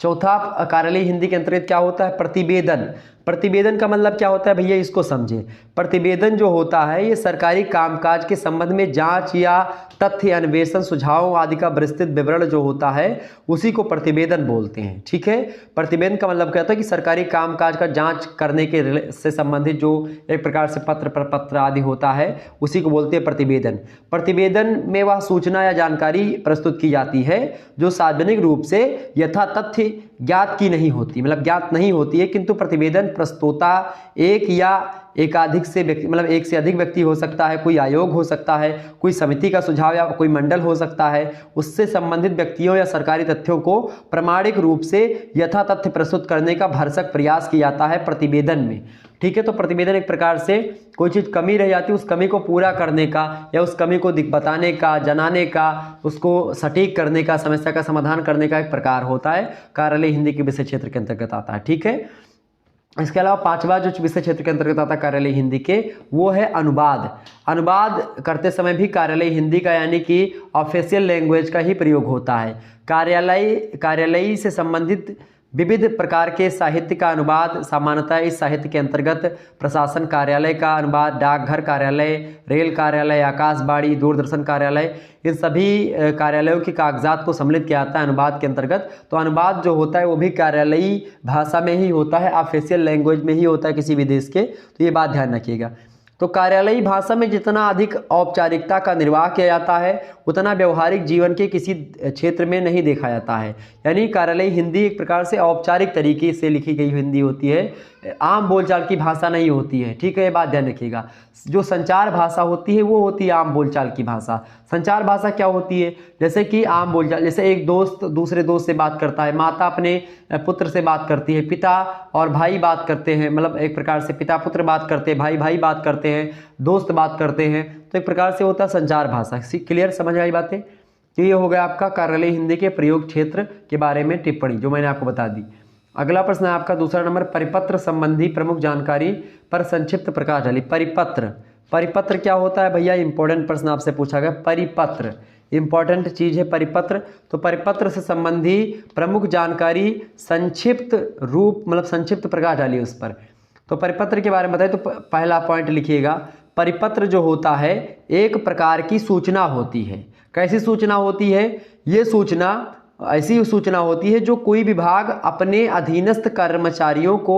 चौथा कार्यालय हिंदी के अंतर्गत क्या होता है, प्रतिवेदन। प्रतिवेदन का मतलब क्या होता है भैया, इसको समझे। प्रतिवेदन जो होता है ये सरकारी कामकाज के संबंध में जांच या तथ्य अन्वेषण, सुझावों आदि का विस्तृत विवरण जो होता है उसी को प्रतिवेदन बोलते हैं। ठीक है, प्रतिवेदन का मतलब क्या होता है कि सरकारी कामकाज का जांच करने के से संबंधित जो एक प्रकार से पत्र प्रपत्र आदि होता है उसी को बोलते हैं प्रतिवेदन। प्रतिवेदन में वह सूचना या जानकारी प्रस्तुत की जाती है जो सार्वजनिक रूप से यथा तथ्य ज्ञात की नहीं होती, मतलब ज्ञात नहीं होती है, किंतु प्रतिवेदन प्रस्तोता एक या एकाधिक से व्यक्ति, मतलब एक से अधिक व्यक्ति हो सकता है, कोई आयोग हो सकता है, कोई समिति का सुझाव या कोई मंडल हो सकता है, उससे संबंधित व्यक्तियों या सरकारी तथ्यों को प्रामाणिक रूप से यथा तथ्य प्रस्तुत करने का भरसक प्रयास किया जाता है प्रतिवेदन में। ठीक है, तो प्रतिवेदन एक प्रकार से कोई चीज़ कमी रह जाती है उस कमी को पूरा करने का या उस कमी को बताने का, जनाने का, उसको सटीक करने का, समस्या का समाधान करने का एक प्रकार होता है, कार्यालय हिंदी के विषय क्षेत्र के अंतर्गत आता है। ठीक है, इसके अलावा पांचवा जो विषय क्षेत्र के अंतर्गत आता है कार्यालय हिंदी के, वो है अनुवाद। अनुवाद करते समय भी कार्यालय हिंदी का यानी कि ऑफिशियल लैंग्वेज का ही प्रयोग होता है। कार्यालय से संबंधित विविध प्रकार के साहित्य का अनुवाद सामान्यतः इस साहित्य के अंतर्गत प्रशासन कार्यालय का अनुवाद, डाकघर कार्यालय, रेल कार्यालय, आकाशवाणी, दूरदर्शन कार्यालय, इन सभी कार्यालयों के कागजात को सम्मिलित किया जाता है अनुवाद के अंतर्गत। तो अनुवाद जो होता है वो भी कार्यालयी भाषा में ही होता है, ऑफिशियल लैंग्वेज में ही होता है किसी भी देश के, तो ये बात ध्यान रखिएगा। तो कार्यालयी भाषा में जितना अधिक औपचारिकता का निर्वाह किया जाता है उतना व्यवहारिक जीवन के किसी क्षेत्र में नहीं देखा जाता है। यानी कार्यालयी हिंदी एक प्रकार से औपचारिक तरीके से लिखी गई हिंदी होती है, आम बोलचाल की भाषा नहीं होती है। ठीक है, ये बात ध्यान रखिएगा। जो संचार भाषा होती है वो होती है आम बोलचाल की भाषा। संचार भाषा क्या होती है, जैसे कि आम बोलचाल, जैसे एक दोस्त दूसरे दोस्त से बात करता है, माता अपने पुत्र से बात करती है, पिता और भाई बात करते हैं, मतलब एक प्रकार से पिता पुत्र बात करते हैं, भाई भाई बात करते हैं, दोस्त बात करते हैं, तो एक प्रकार से होता है संचार भाषा। क्लियर, समझ आई बातें। तो ये हो गया आपका कार्यालय हिंदी के प्रयोग क्षेत्र के बारे में टिप्पणी जो मैंने आपको बता दी। अगला प्रश्न है आपका दूसरा नंबर, परिपत्र संबंधी प्रमुख जानकारी पर संक्षिप्त प्रकाश डाली। परिपत्र क्या होता है भैया, इंपॉर्टेंट प्रश्न आपसे पूछा गया। परिपत्र इंपॉर्टेंट चीज है परिपत्र। तो परिपत्र से संबंधी प्रमुख जानकारी संक्षिप्त रूप, मतलब संक्षिप्त प्रकाश डालिए उस पर। तो परिपत्र के बारे में बताइए, तो पहला पॉइंट लिखिएगा, परिपत्र जो होता है एक प्रकार की सूचना होती है। कैसी सूचना होती है, ये सूचना ऐसी सूचना होती है जो कोई विभाग अपने अधीनस्थ कर्मचारियों को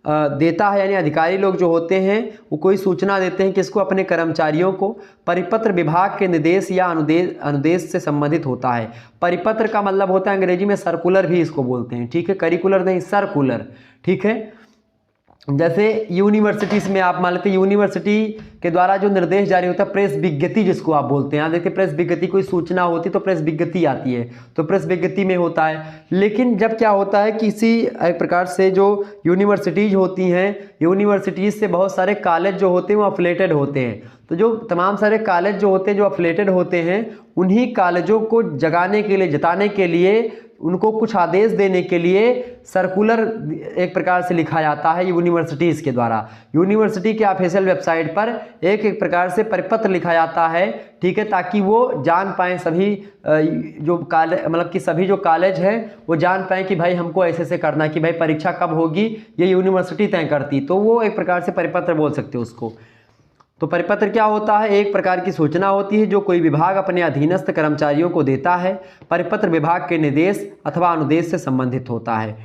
देता है, यानी अधिकारी लोग जो होते हैं वो कोई सूचना देते हैं किसको, अपने कर्मचारियों को। परिपत्र विभाग के निर्देश या अनुदेश से संबंधित होता है। परिपत्र का मतलब होता है अंग्रेजी में सर्कुलर भी इसको बोलते हैं। ठीक है, करिकुलर नहीं, सर्कुलर। ठीक है, जैसे यूनिवर्सिटीज में आप मान लेते हैं यूनिवर्सिटी के द्वारा जो निर्देश जारी होता है, प्रेस विज्ञप्ति जिसको आप बोलते हैं। यहाँ देखिए प्रेस विज्ञप्ति, कोई सूचना होती तो प्रेस विज्ञप्ति आती है, तो प्रेस विज्ञप्ति में होता है। लेकिन जब क्या होता है, किसी एक प्रकार से जो यूनिवर्सिटीज होती हैं, यूनिवर्सिटीज से बहुत सारे कॉलेज जो होते हैं वो अफिलेटेड होते हैं। तो जो तमाम सारे कॉलेज जो होते हैं जो अफिलेटेड होते हैं, उन्हीं कॉलेजों को जगाने के लिए, जताने के लिए, उनको कुछ आदेश देने के लिए सर्कुलर एक प्रकार से लिखा जाता है यूनिवर्सिटीज़ के द्वारा। यूनिवर्सिटी के ऑफिशियल वेबसाइट पर एक प्रकार से परिपत्र लिखा जाता है। ठीक है, ताकि वो जान पाएँ सभी जो कॉलेज, मतलब कि सभी जो कॉलेज हैं वो जान पाएँ कि भाई हमको ऐसे से करना, कि भाई परीक्षा कब होगी ये यूनिवर्सिटी तय करती। तो वो एक प्रकार से परिपत्र बोल सकते हो उसको। तो परिपत्र क्या होता है, एक प्रकार की सूचना होती है जो कोई विभाग अपने अधीनस्थ कर्मचारियों को देता है। परिपत्र विभाग के निर्देश अथवा अनुदेश से संबंधित होता है।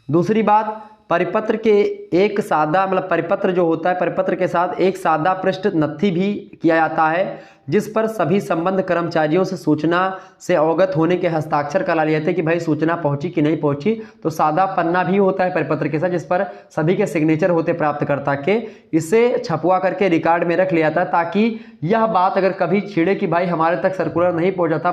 दूसरी बात, परिपत्र के एक सादा, मतलब परिपत्र जो होता है, परिपत्र के साथ एक सादा पृष्ठ नत्थी भी किया जाता है जिस पर सभी संबंध कर्मचारियों से सूचना से अवगत होने के हस्ताक्षर करा लिए थे कि भाई सूचना पहुंची कि नहीं पहुंची। तो सादा पन्ना भी होता है परिपत्र के साथ जिस पर सभी के सिग्नेचर होते प्राप्तकर्ता के, इसे छपवा करके रिकॉर्ड में रख लिया था ताकि यह बात अगर कभी छिड़े कि भाई हमारे तक सर्कुलर नहीं पहुंचा था,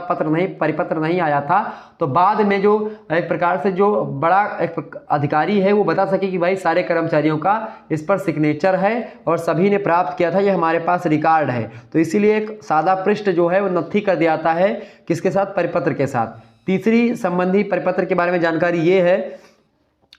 परिपत्र नहीं आया था, तो बाद में जो एक प्रकार से जो बड़ा एक अधिकारी है वो बता सके कि भाई सारे कर्मचारियों का इस पर सिग्नेचर है और सभी ने प्राप्त किया था, ये हमारे पास रिकॉर्ड है। तो इसीलिए एक सादा पृष्ठ जो है वो नत्थी कर दिया जाता है किसके साथ, परिपत्र के साथ। तीसरी संबंधी परिपत्र के बारे में जानकारी ये है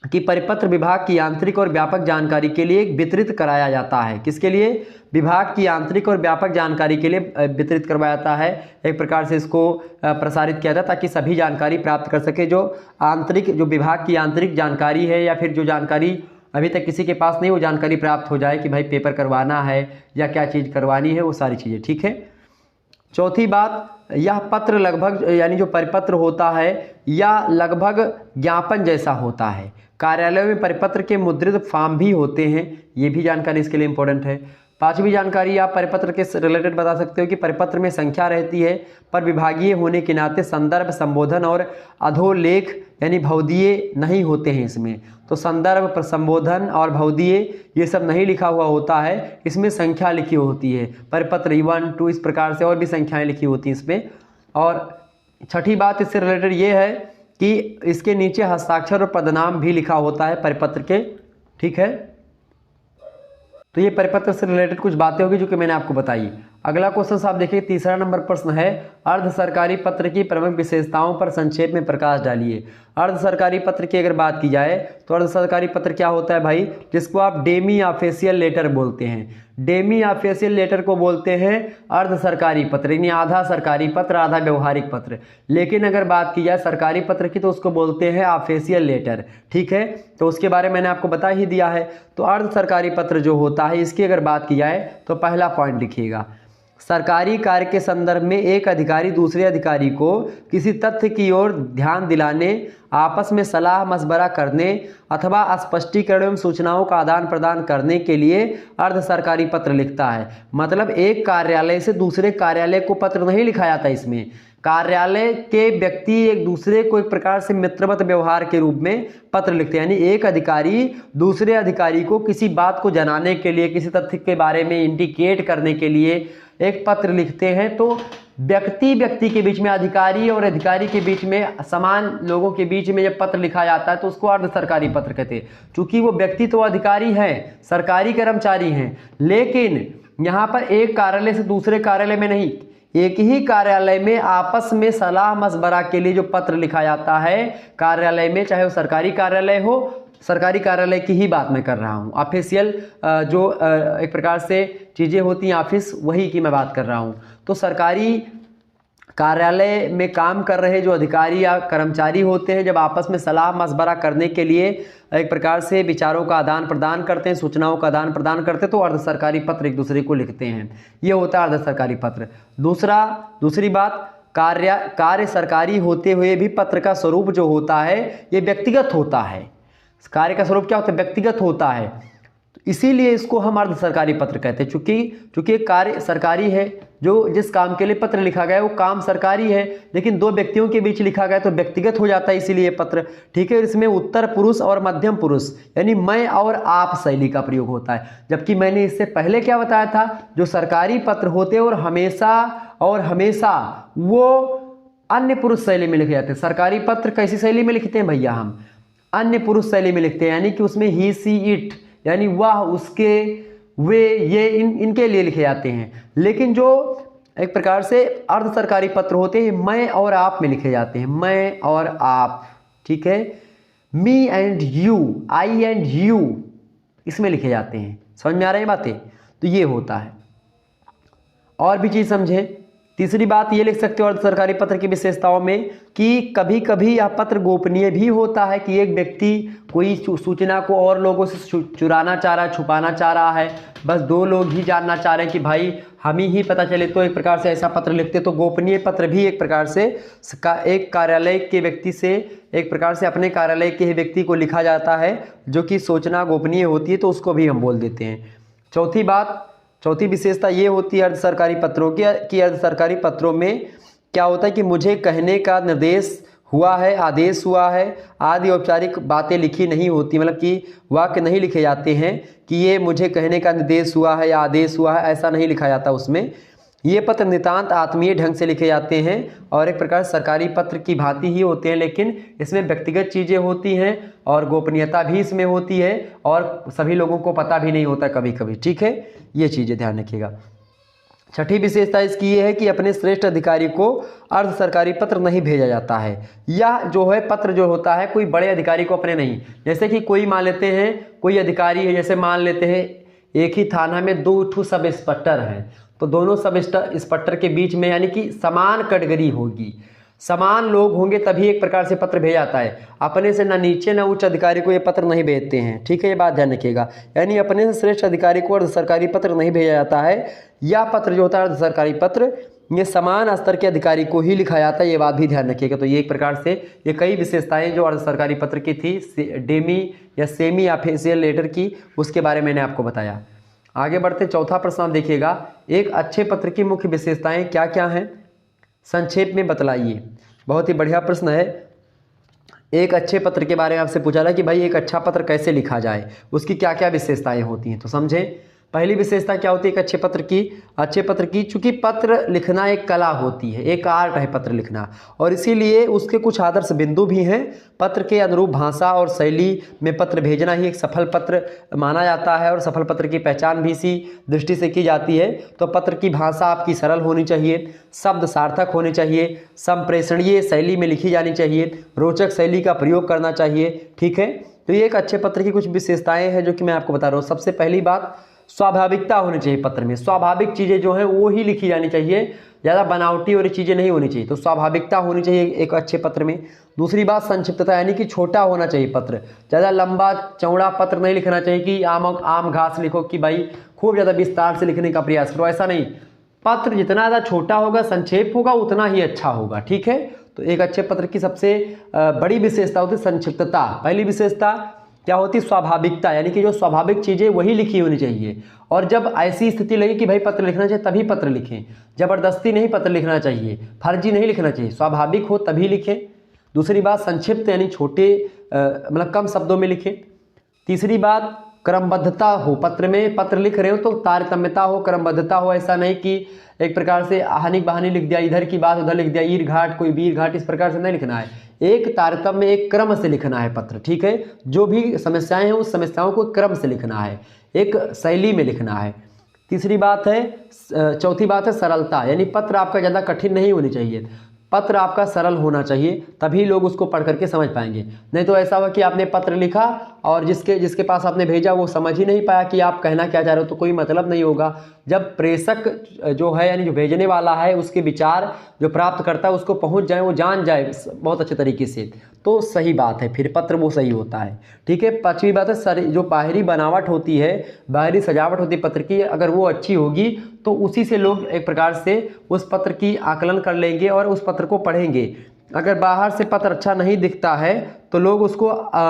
कि परिपत्र विभाग की आंतरिक और व्यापक जानकारी के लिए वितरित कराया जाता है। किसके लिए, विभाग की आंतरिक और व्यापक जानकारी के लिए वितरित करवाया जाता है, एक प्रकार से इसको प्रसारित किया जाता है ताकि सभी जानकारी प्राप्त कर सके। जो विभाग की आंतरिक जानकारी है या फिर जो जानकारी अभी तक किसी के पास नहीं, वो जानकारी प्राप्त हो जाए कि भाई पेपर करवाना है या क्या चीज़ करवानी है, वो सारी चीज़ें। ठीक है। चौथी बात, यह पत्र लगभग यानी जो परिपत्र होता है या लगभग ज्ञापन जैसा होता है। कार्यालयों में परिपत्र के मुद्रित फॉर्म भी होते हैं, ये भी जानकारी इसके लिए इंपॉर्टेंट है। पांचवी जानकारी आप परिपत्र के रिलेटेड बता सकते हो कि परिपत्र में संख्या रहती है पर विभागीय होने के नाते संदर्भ, संबोधन और अधोलेख यानी भवदीय नहीं होते हैं इसमें। तो संदर्भ, संबोधन और भवदीय ये सब नहीं लिखा हुआ होता है, इसमें संख्या लिखी होती है। परिपत्र 1, 2 इस प्रकार से और भी संख्याएं लिखी होती हैं इसमें। और छठी बात इससे रिलेटेड ये है कि इसके नीचे हस्ताक्षर और पदनाम भी लिखा होता है परिपत्र के। ठीक है। तो ये परिपत्र से रिलेटेड कुछ बातें होगी जो कि मैंने आपको बताई। अगला क्वेश्चन साहब देखिए, तीसरा नंबर प्रश्न है, अर्ध सरकारी पत्र की प्रमुख विशेषताओं पर संक्षेप में प्रकाश डालिए। अर्ध सरकारी पत्र की अगर बात की जाए तो अर्ध सरकारी पत्र क्या होता है भाई, जिसको आप डेमी ऑफिशियल लेटर बोलते हैं। डेमी ऑफिशियल लेटर को बोलते हैं अर्ध सरकारी पत्र, यानी आधा सरकारी पत्र आधा व्यवहारिक पत्र। लेकिन अगर बात की जाए सरकारी पत्र की तो उसको बोलते हैं ऑफिशियल लेटर। ठीक है। तो उसके बारे में मैंने आपको बता ही दिया है। तो अर्ध सरकारी पत्र जो होता है इसकी अगर बात की जाए तो पहला पॉइंट लिखिएगा, सरकारी कार्य के संदर्भ में एक अधिकारी दूसरे अधिकारी को किसी तथ्य की ओर ध्यान दिलाने, आपस में सलाह मशवरा करने अथवा स्पष्टीकरण एवं सूचनाओं का आदान प्रदान करने के लिए अर्ध सरकारी पत्र लिखता है। मतलब एक कार्यालय से दूसरे कार्यालय को पत्र नहीं लिखा जाता, इसमें कार्यालय के व्यक्ति एक दूसरे को एक प्रकार से मित्रवत व्यवहार के रूप में पत्र लिखते हैं। यानी एक अधिकारी दूसरे अधिकारी को किसी बात को जनाने के लिए, किसी तथ्य के बारे में इंडिकेट करने के लिए एक पत्र लिखते हैं। तो व्यक्ति के बीच में, अधिकारी और अधिकारी के बीच में, समान लोगों के बीच में जब पत्र लिखा जाता है तो उसको अर्ध सरकारी पत्र कहते हैं। चूंकि वो व्यक्ति तो अधिकारी हैं, सरकारी कर्मचारी हैं, लेकिन यहाँ पर एक कार्यालय से दूसरे कार्यालय में नहीं, एक ही कार्यालय में आपस में सलाह मशवरा के लिए जो पत्र लिखा जाता है कार्यालय में, चाहे वो सरकारी कार्यालय हो, सरकारी कार्यालय की ही बात मैं कर रहा हूँ। ऑफिशियल जो एक प्रकार से चीज़ें होती हैं ऑफिस, वही की मैं बात कर रहा हूँ। तो सरकारी कार्यालय में काम कर रहे जो अधिकारी या कर्मचारी होते हैं, जब आपस में सलाह मशवरा करने के लिए एक प्रकार से विचारों का आदान प्रदान करते हैं, सूचनाओं का आदान प्रदान करते हैं, तो अर्ध सरकारी पत्र एक दूसरे को लिखते हैं। ये होता है अर्ध सरकारी पत्र। दूसरी बात, कार्य सरकारी होते हुए भी पत्र का स्वरूप जो होता है ये व्यक्तिगत होता है। कार्य का स्वरूप क्या होता है, व्यक्तिगत होता है। इसीलिए इसको हम अर्ध सरकारी पत्र कहते हैं। चूंकि कार्य सरकारी है, जो जिस काम के लिए पत्र लिखा गया है वो काम सरकारी है, लेकिन दो व्यक्तियों के बीच लिखा गया तो व्यक्तिगत हो जाता है, इसीलिए पत्र। ठीक है। इसमें उत्तर पुरुष और मध्यम पुरुष यानी मैं और आप शैली का प्रयोग होता है। जबकि मैंने इससे पहले क्या बताया था, जो सरकारी पत्र होते हैं और हमेशा वो अन्य पुरुष शैली में लिखे जाते हैं। सरकारी पत्र कैसी शैली में लिखते हैं भैया, हम अन्य पुरुष शैली में लिखते हैं, यानी कि उसमें ही, सी, इट यानी वह, उसके, वे, ये इनके लिए लिखे जाते हैं। लेकिन जो एक प्रकार से अर्ध सरकारी पत्र होते हैं मैं और आप में लिखे जाते हैं, मैं और आप। ठीक है। Me and you, I and you इसमें लिखे जाते हैं। समझ में आ रही है बातें। तो ये होता है। और भी चीज समझे। तीसरी बात ये लिख सकते हो अर्ध सरकारी पत्र की विशेषताओं में कि कभी कभी यह पत्र गोपनीय भी होता है, कि एक व्यक्ति कोई सूचना को और लोगों से चुराना चाह रहा है, छुपाना चाह रहा है, बस दो लोग ही जानना चाह रहे हैं कि भाई हम ही पता चले, तो एक प्रकार से ऐसा पत्र लिखते। तो गोपनीय पत्र भी एक प्रकार से एक कार्यालय के व्यक्ति से, एक प्रकार से अपने कार्यालय के ही व्यक्ति को लिखा जाता है, जो कि सूचना गोपनीय होती है, तो उसको भी हम बोल देते हैं। चौथी विशेषता ये होती है अर्ध सरकारी पत्रों की कि अर्ध सरकारी पत्रों में क्या होता है कि मुझे कहने का निर्देश हुआ है, आदेश हुआ है आदि औपचारिक बातें लिखी नहीं होती, मतलब कि वाक्य नहीं लिखे जाते हैं कि ये मुझे कहने का निर्देश हुआ है या आदेश हुआ है, ऐसा नहीं लिखा जाता उसमें। ये पत्र नितांत आत्मीय ढंग से लिखे जाते हैं और एक प्रकार सरकारी पत्र की भांति ही होते हैं, लेकिन इसमें व्यक्तिगत चीज़ें होती हैं और गोपनीयता भी इसमें होती है और सभी लोगों को पता भी नहीं होता कभी कभी। ठीक है, ये चीज़ें ध्यान रखिएगा। छठी विशेषता इसकी ये है कि अपने श्रेष्ठ अधिकारी को अर्ध सरकारी पत्र नहीं भेजा जाता है। या जो है पत्र जो होता है कोई बड़े अधिकारी को अपने नहीं, जैसे कि कोई मान लेते हैं कोई अधिकारी है, जैसे मान लेते हैं एक ही थाना में 2 सब इंस्पेक्टर हैं, तो दोनों सब इंस्पेक्टर के बीच में यानी कि समान कैटेगरी होगी, समान लोग होंगे तभी एक प्रकार से पत्र भेजा जाता है। अपने से ना नीचे ना उच्च अधिकारी को ये पत्र नहीं भेजते हैं। ठीक है, ये बात ध्यान रखिएगा। यानी अपने से श्रेष्ठ अधिकारी को अर्ध सरकारी पत्र नहीं भेजा जाता है। यह पत्र जो होता है अर्ध सरकारी पत्र ये समान स्तर के अधिकारी को ही लिखा जाता है, ये बात भी ध्यान रखिएगा। तो ये एक प्रकार से ये कई विशेषताएं जो अर्ध सरकारी पत्र की थी, डेमी या सेमी ऑफिशियल लेटर की, उसके बारे में मैंने आपको बताया। आगे बढ़ते चौथा प्रश्न आप देखिएगा, एक अच्छे पत्र की मुख्य विशेषताएं क्या क्या हैं, संक्षेप में बतलाइए। बहुत ही बढ़िया प्रश्न है। एक अच्छे पत्र के बारे में आपसे पूछा था कि भाई एक अच्छा पत्र कैसे लिखा जाए, उसकी क्या क्या विशेषताएं होती हैं, तो समझें। पहली विशेषता क्या होती है एक अच्छे पत्र की चूंकि पत्र लिखना एक कला होती है, एक आर्ट है पत्र लिखना, और इसीलिए उसके कुछ आदर्श बिंदु भी हैं। पत्र के अनुरूप भाषा और शैली में पत्र भेजना ही एक सफल पत्र माना जाता है और सफल पत्र की पहचान भी इसी दृष्टि से की जाती है। तो पत्र की भाषा आपकी सरल होनी चाहिए, शब्द सार्थक होने चाहिए, संप्रेषणीय शैली में लिखी जानी चाहिए, रोचक शैली का प्रयोग करना चाहिए। ठीक है, तो ये एक अच्छे पत्र की कुछ विशेषताएं हैं जो कि मैं आपको बता रहा हूँ। सबसे पहली बात, स्वाभाविकता होनी चाहिए पत्र में। स्वाभाविक चीज़ें जो हैं वो ही लिखी जानी चाहिए, ज़्यादा बनावटी और चीज़ें नहीं होनी चाहिए। तो स्वाभाविकता होनी चाहिए एक अच्छे पत्र में। दूसरी बात संक्षिप्तता, यानी कि छोटा होना चाहिए पत्र, ज़्यादा लंबा चौड़ा पत्र नहीं लिखना चाहिए कि आम घास लिखो कि भाई खूब ज़्यादा विस्तार से लिखने का प्रयास करो, ऐसा नहीं। पत्र जितना ज़्यादा छोटा होगा, संक्षेप होगा, उतना ही अच्छा होगा। ठीक है, तो एक अच्छे पत्र की सबसे बड़ी विशेषता होती है संक्षिप्तता। पहली विशेषता क्या होती है, स्वाभाविकता, यानी कि जो स्वाभाविक चीज़ें वही लिखी होनी चाहिए। और जब ऐसी स्थिति लगे कि भाई पत्र लिखना चाहिए तभी पत्र लिखें, जबरदस्ती नहीं पत्र लिखना चाहिए, फर्जी नहीं लिखना चाहिए, स्वाभाविक हो तभी लिखें। दूसरी बात संक्षिप्त, यानी छोटे मतलब कम शब्दों में लिखें। तीसरी बात क्रमबद्धता हो पत्र में, पत्र लिख रहे हो तो तारतम्यता हो, क्रमबद्धता हो, ऐसा नहीं कि एक प्रकार से हानिक बहानी लिख दिया, इधर की बात उधर लिख दिया, ईर घाट कोई वीर घाट, इस प्रकार से नहीं लिखना है। एक तारतम्य एक क्रम से लिखना है पत्र। ठीक है, जो भी समस्याएं हैं उस समस्याओं को क्रम से लिखना है, एक शैली में लिखना है। तीसरी बात है, चौथी बात है सरलता, यानी पत्र आपका ज़्यादा कठिन नहीं होनी चाहिए, पत्र आपका सरल होना चाहिए, तभी लोग उसको पढ़ करके समझ पाएंगे। नहीं तो ऐसा हुआ कि आपने पत्र लिखा और जिसके पास आपने भेजा वो समझ ही नहीं पाया कि आप कहना क्या चाह रहे हो, तो कोई मतलब नहीं होगा। जब प्रेषक जो है यानी जो भेजने वाला है उसके विचार जो प्राप्त करता है उसको पहुंच जाए, वो जान जाए बहुत अच्छे तरीके से, तो सही बात है, फिर पत्र वो सही होता है। ठीक है, पांचवी बात है जो बाहरी बनावट होती है, बाहरी सजावट होती है पत्र की, अगर वो अच्छी होगी तो उसी से लोग एक प्रकार से उस पत्र की आकलन कर लेंगे और उस पत्र को पढ़ेंगे। अगर बाहर से पत्र अच्छा नहीं दिखता है तो लोग उसको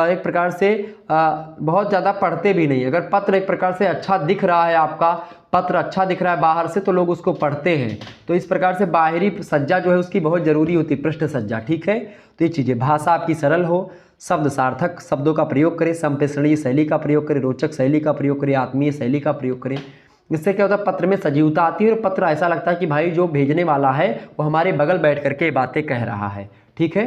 एक प्रकार से बहुत ज़्यादा पढ़ते भी नहीं। अगर पत्र एक प्रकार से अच्छा दिख रहा है, आपका पत्र अच्छा दिख रहा है बाहर से, तो लोग उसको पढ़ते हैं। तो इस प्रकार से बाहरी सज्जा जो है उसकी बहुत ज़रूरी होती है, पृष्ठ सज्जा। ठीक है, तो ये चीज़ें, भाषा आपकी सरल हो, शब्द सार्थक शब्दों का प्रयोग करें, संप्रेषणीय शैली का प्रयोग करें, रोचक शैली का प्रयोग करें, आत्मीय शैली का प्रयोग करें। इससे क्या होता है, पत्र में सजीवता आती है और पत्र ऐसा लगता है कि भाई जो भेजने वाला है वो हमारे बगल बैठ करके बातें कह रहा है। ठीक है,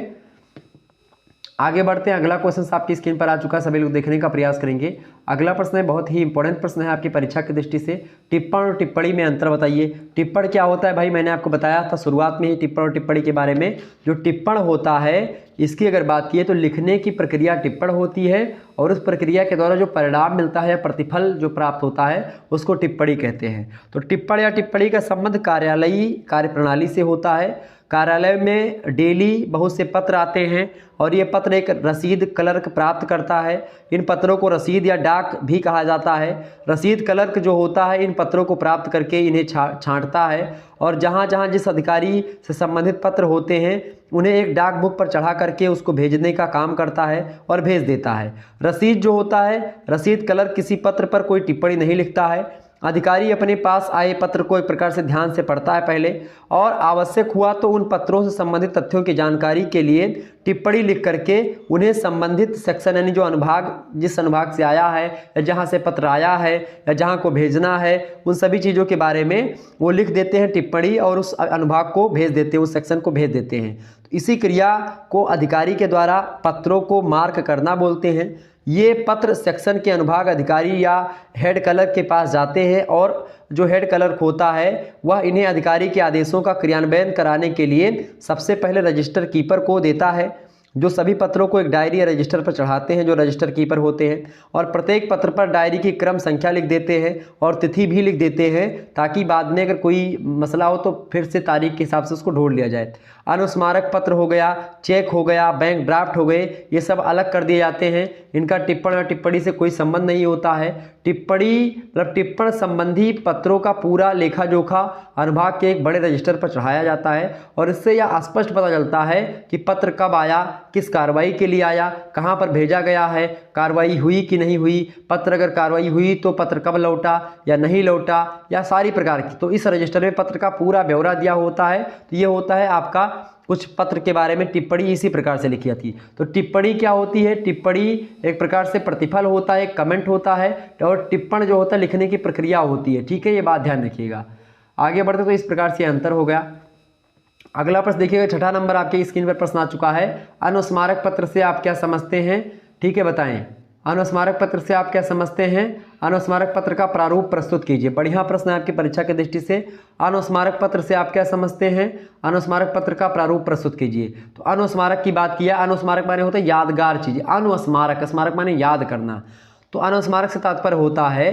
आगे बढ़ते हैं। अगला क्वेश्चन आपकी स्क्रीन पर आ चुका है, सभी लोग देखने का प्रयास करेंगे। अगला प्रश्न है, बहुत ही इंपॉर्टेंट प्रश्न है आपकी परीक्षा की दृष्टि से। टिप्पण और टिप्पणी में अंतर बताइए। टिप्पण क्या होता है भाई, मैंने आपको बताया था शुरुआत में ही टिप्पण और टिप्पणी के बारे में। जो टिप्पण होता है इसकी अगर बात की तो लिखने की प्रक्रिया टिप्पण होती है और उस प्रक्रिया के द्वारा जो परिणाम मिलता है या प्रतिफल जो प्राप्त होता है उसको टिप्पणी कहते हैं। तो टिप्पण या टिप्पणी का संबंध कार्यालयी कार्यप्रणाली से होता है। कार्यालय में डेली बहुत से पत्र आते हैं और ये पत्र एक रसीद क्लर्क प्राप्त करता है। इन पत्रों को रसीद या डाक भी कहा जाता है। रसीद क्लर्क जो होता है इन पत्रों को प्राप्त करके इन्हें छांटता है और जहाँ जहाँ जिस अधिकारी से संबंधित पत्र होते हैं उन्हें एक डाक बुक पर चढ़ा करके उसको भेजने का काम करता है और भेज देता है। रसीद जो होता है, रसीद क्लर्क किसी पत्र पर कोई टिप्पणी नहीं लिखता है। अधिकारी अपने पास आए पत्र को एक प्रकार से ध्यान से पढ़ता है पहले, और आवश्यक हुआ तो उन पत्रों से संबंधित तथ्यों की जानकारी के लिए टिप्पणी लिख करके उन्हें संबंधित सेक्शन यानी जो अनुभाग, जिस अनुभाग से आया है या जहाँ से पत्र आया है या जहाँ को भेजना है, उन सभी चीज़ों के बारे में वो लिख देते हैं टिप्पणी, और उस अनुभाग को भेज देते हैं, उस सेक्शन को भेज देते हैं। तो इसी क्रिया को अधिकारी के द्वारा पत्रों को मार्क करना बोलते हैं। ये पत्र सेक्शन के अनुभाग अधिकारी या हेड क्लर्क के पास जाते हैं, और जो हेड क्लर्क होता है वह इन्हें अधिकारी के आदेशों का क्रियान्वयन कराने के लिए सबसे पहले रजिस्टर कीपर को देता है, जो सभी पत्रों को एक डायरी या रजिस्टर पर चढ़ाते हैं, जो रजिस्टर कीपर होते हैं, और प्रत्येक पत्र पर डायरी की क्रम संख्या लिख देते हैं और तिथि भी लिख देते हैं, ताकि बाद में अगर कोई मसला हो तो फिर से तारीख के हिसाब से उसको ढूंढ लिया जाए। अनुस्मारक पत्र हो गया, चेक हो गया, बैंक ड्राफ्ट हो गए, ये सब अलग कर दिए जाते हैं। इनका टिप्पण और टिप्पणी से कोई संबंध नहीं होता है। टिप्पणी मतलब टिप्पण संबंधी पत्रों का पूरा लेखा जोखा अनुभाग के एक बड़े रजिस्टर पर चढ़ाया जाता है, और इससे यह स्पष्ट पता चलता है कि पत्र कब आया, किस कार्रवाई के लिए आया, कहाँ पर भेजा गया है, कार्रवाई हुई कि नहीं हुई, पत्र अगर कार्रवाई हुई तो पत्र कब लौटा या नहीं लौटा, या सारी प्रकार की। तो इस रजिस्टर में पत्र का पूरा ब्यौरा दिया होता है। तो ये होता है आपका कुछ पत्र के बारे में टिप्पणी इसी प्रकार से लिखी जाती है। तो टिप्पणी क्या होती है? टिप्पणी एक प्रकार से प्रतिफल होता है, कमेंट होता है, और टिप्पण जो होता है लिखने की प्रक्रिया होती है। ठीक है, ये बात ध्यान रखिएगा। आगे बढ़ते तो इस प्रकार से अंतर हो गया। अगला प्रश्न देखिएगा, छठा नंबर आपके स्क्रीन पर प्रश्न आ चुका है। अनुस्मारक पत्र से आप क्या समझते हैं? ठीक है, बताएं। अनुस्मारक पत्र से आप क्या समझते हैं? अनुस्मारक पत्र का प्रारूप प्रस्तुत कीजिए। बढ़िया प्रश्न है आपकी परीक्षा की दृष्टि से। अनुस्मारक पत्र से आप क्या समझते हैं? अनुस्मारक पत्र का प्रारूप प्रस्तुत कीजिए। तो अनुस्मारक की बात किया। अनुस्मारक माने होता है यादगार चीज। अनुस्मारक, स्मारक माने याद करना। तो अनुस्मारक से तात्पर्य होता है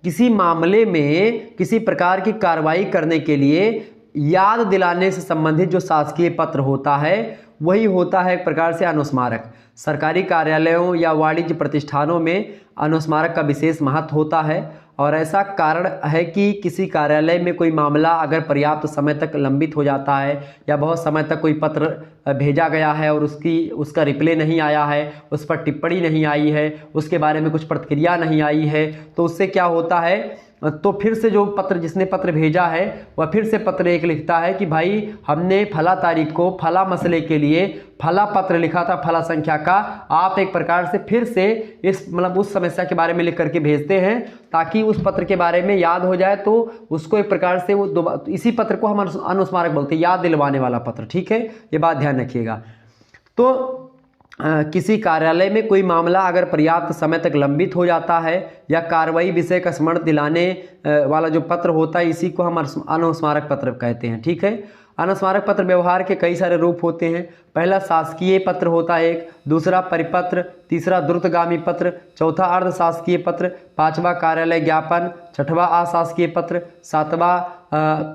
किसी मामले में किसी प्रकार की कार्रवाई करने के लिए याद दिलाने से संबंधित जो शासकीय पत्र होता है वही होता है एक प्रकार से अनुस्मारक। सरकारी कार्यालयों या वाणिज्य प्रतिष्ठानों में अनुस्मारक का विशेष महत्व होता है, और ऐसा कारण है कि किसी कार्यालय में कोई मामला अगर पर्याप्त समय तक लंबित हो जाता है या बहुत समय तक कोई पत्र भेजा गया है और उसका रिप्लाई नहीं आया है, उस पर टिप्पणी नहीं आई है, उसके बारे में कुछ प्रतिक्रिया नहीं आई है, तो उससे क्या होता है, तो फिर से जो पत्र जिसने पत्र भेजा है वह फिर से पत्र एक लिखता है कि भाई हमने फला तारीख को फला मसले के लिए फला पत्र लिखा था फला संख्या का, आप एक प्रकार से फिर से इस मतलब उस समस्या के बारे में लिख करके भेजते हैं ताकि उस पत्र के बारे में याद हो जाए। तो उसको एक प्रकार से वो इसी पत्र को हम अनुस्मारक बोलते हैं, याद दिलवाने वाला पत्र। ठीक है, ये बात ध्यान रखिएगा। तो किसी कार्यालय में कोई मामला अगर पर्याप्त समय तक लंबित हो जाता है या कार्रवाई विषय का स्मरण दिलाने वाला जो पत्र होता है, इसी को हम अनुस्मारक पत्र कहते हैं। ठीक है, अनुस्मारक पत्र व्यवहार के कई सारे रूप होते हैं। पहला शासकीय पत्र होता है एक, दूसरा परिपत्र, तीसरा द्रुतगामी पत्र, चौथा अर्ध शासकीय पत्र, पांचवा कार्यालय ज्ञापन, छठवां अशासकीय पत्र, सातवां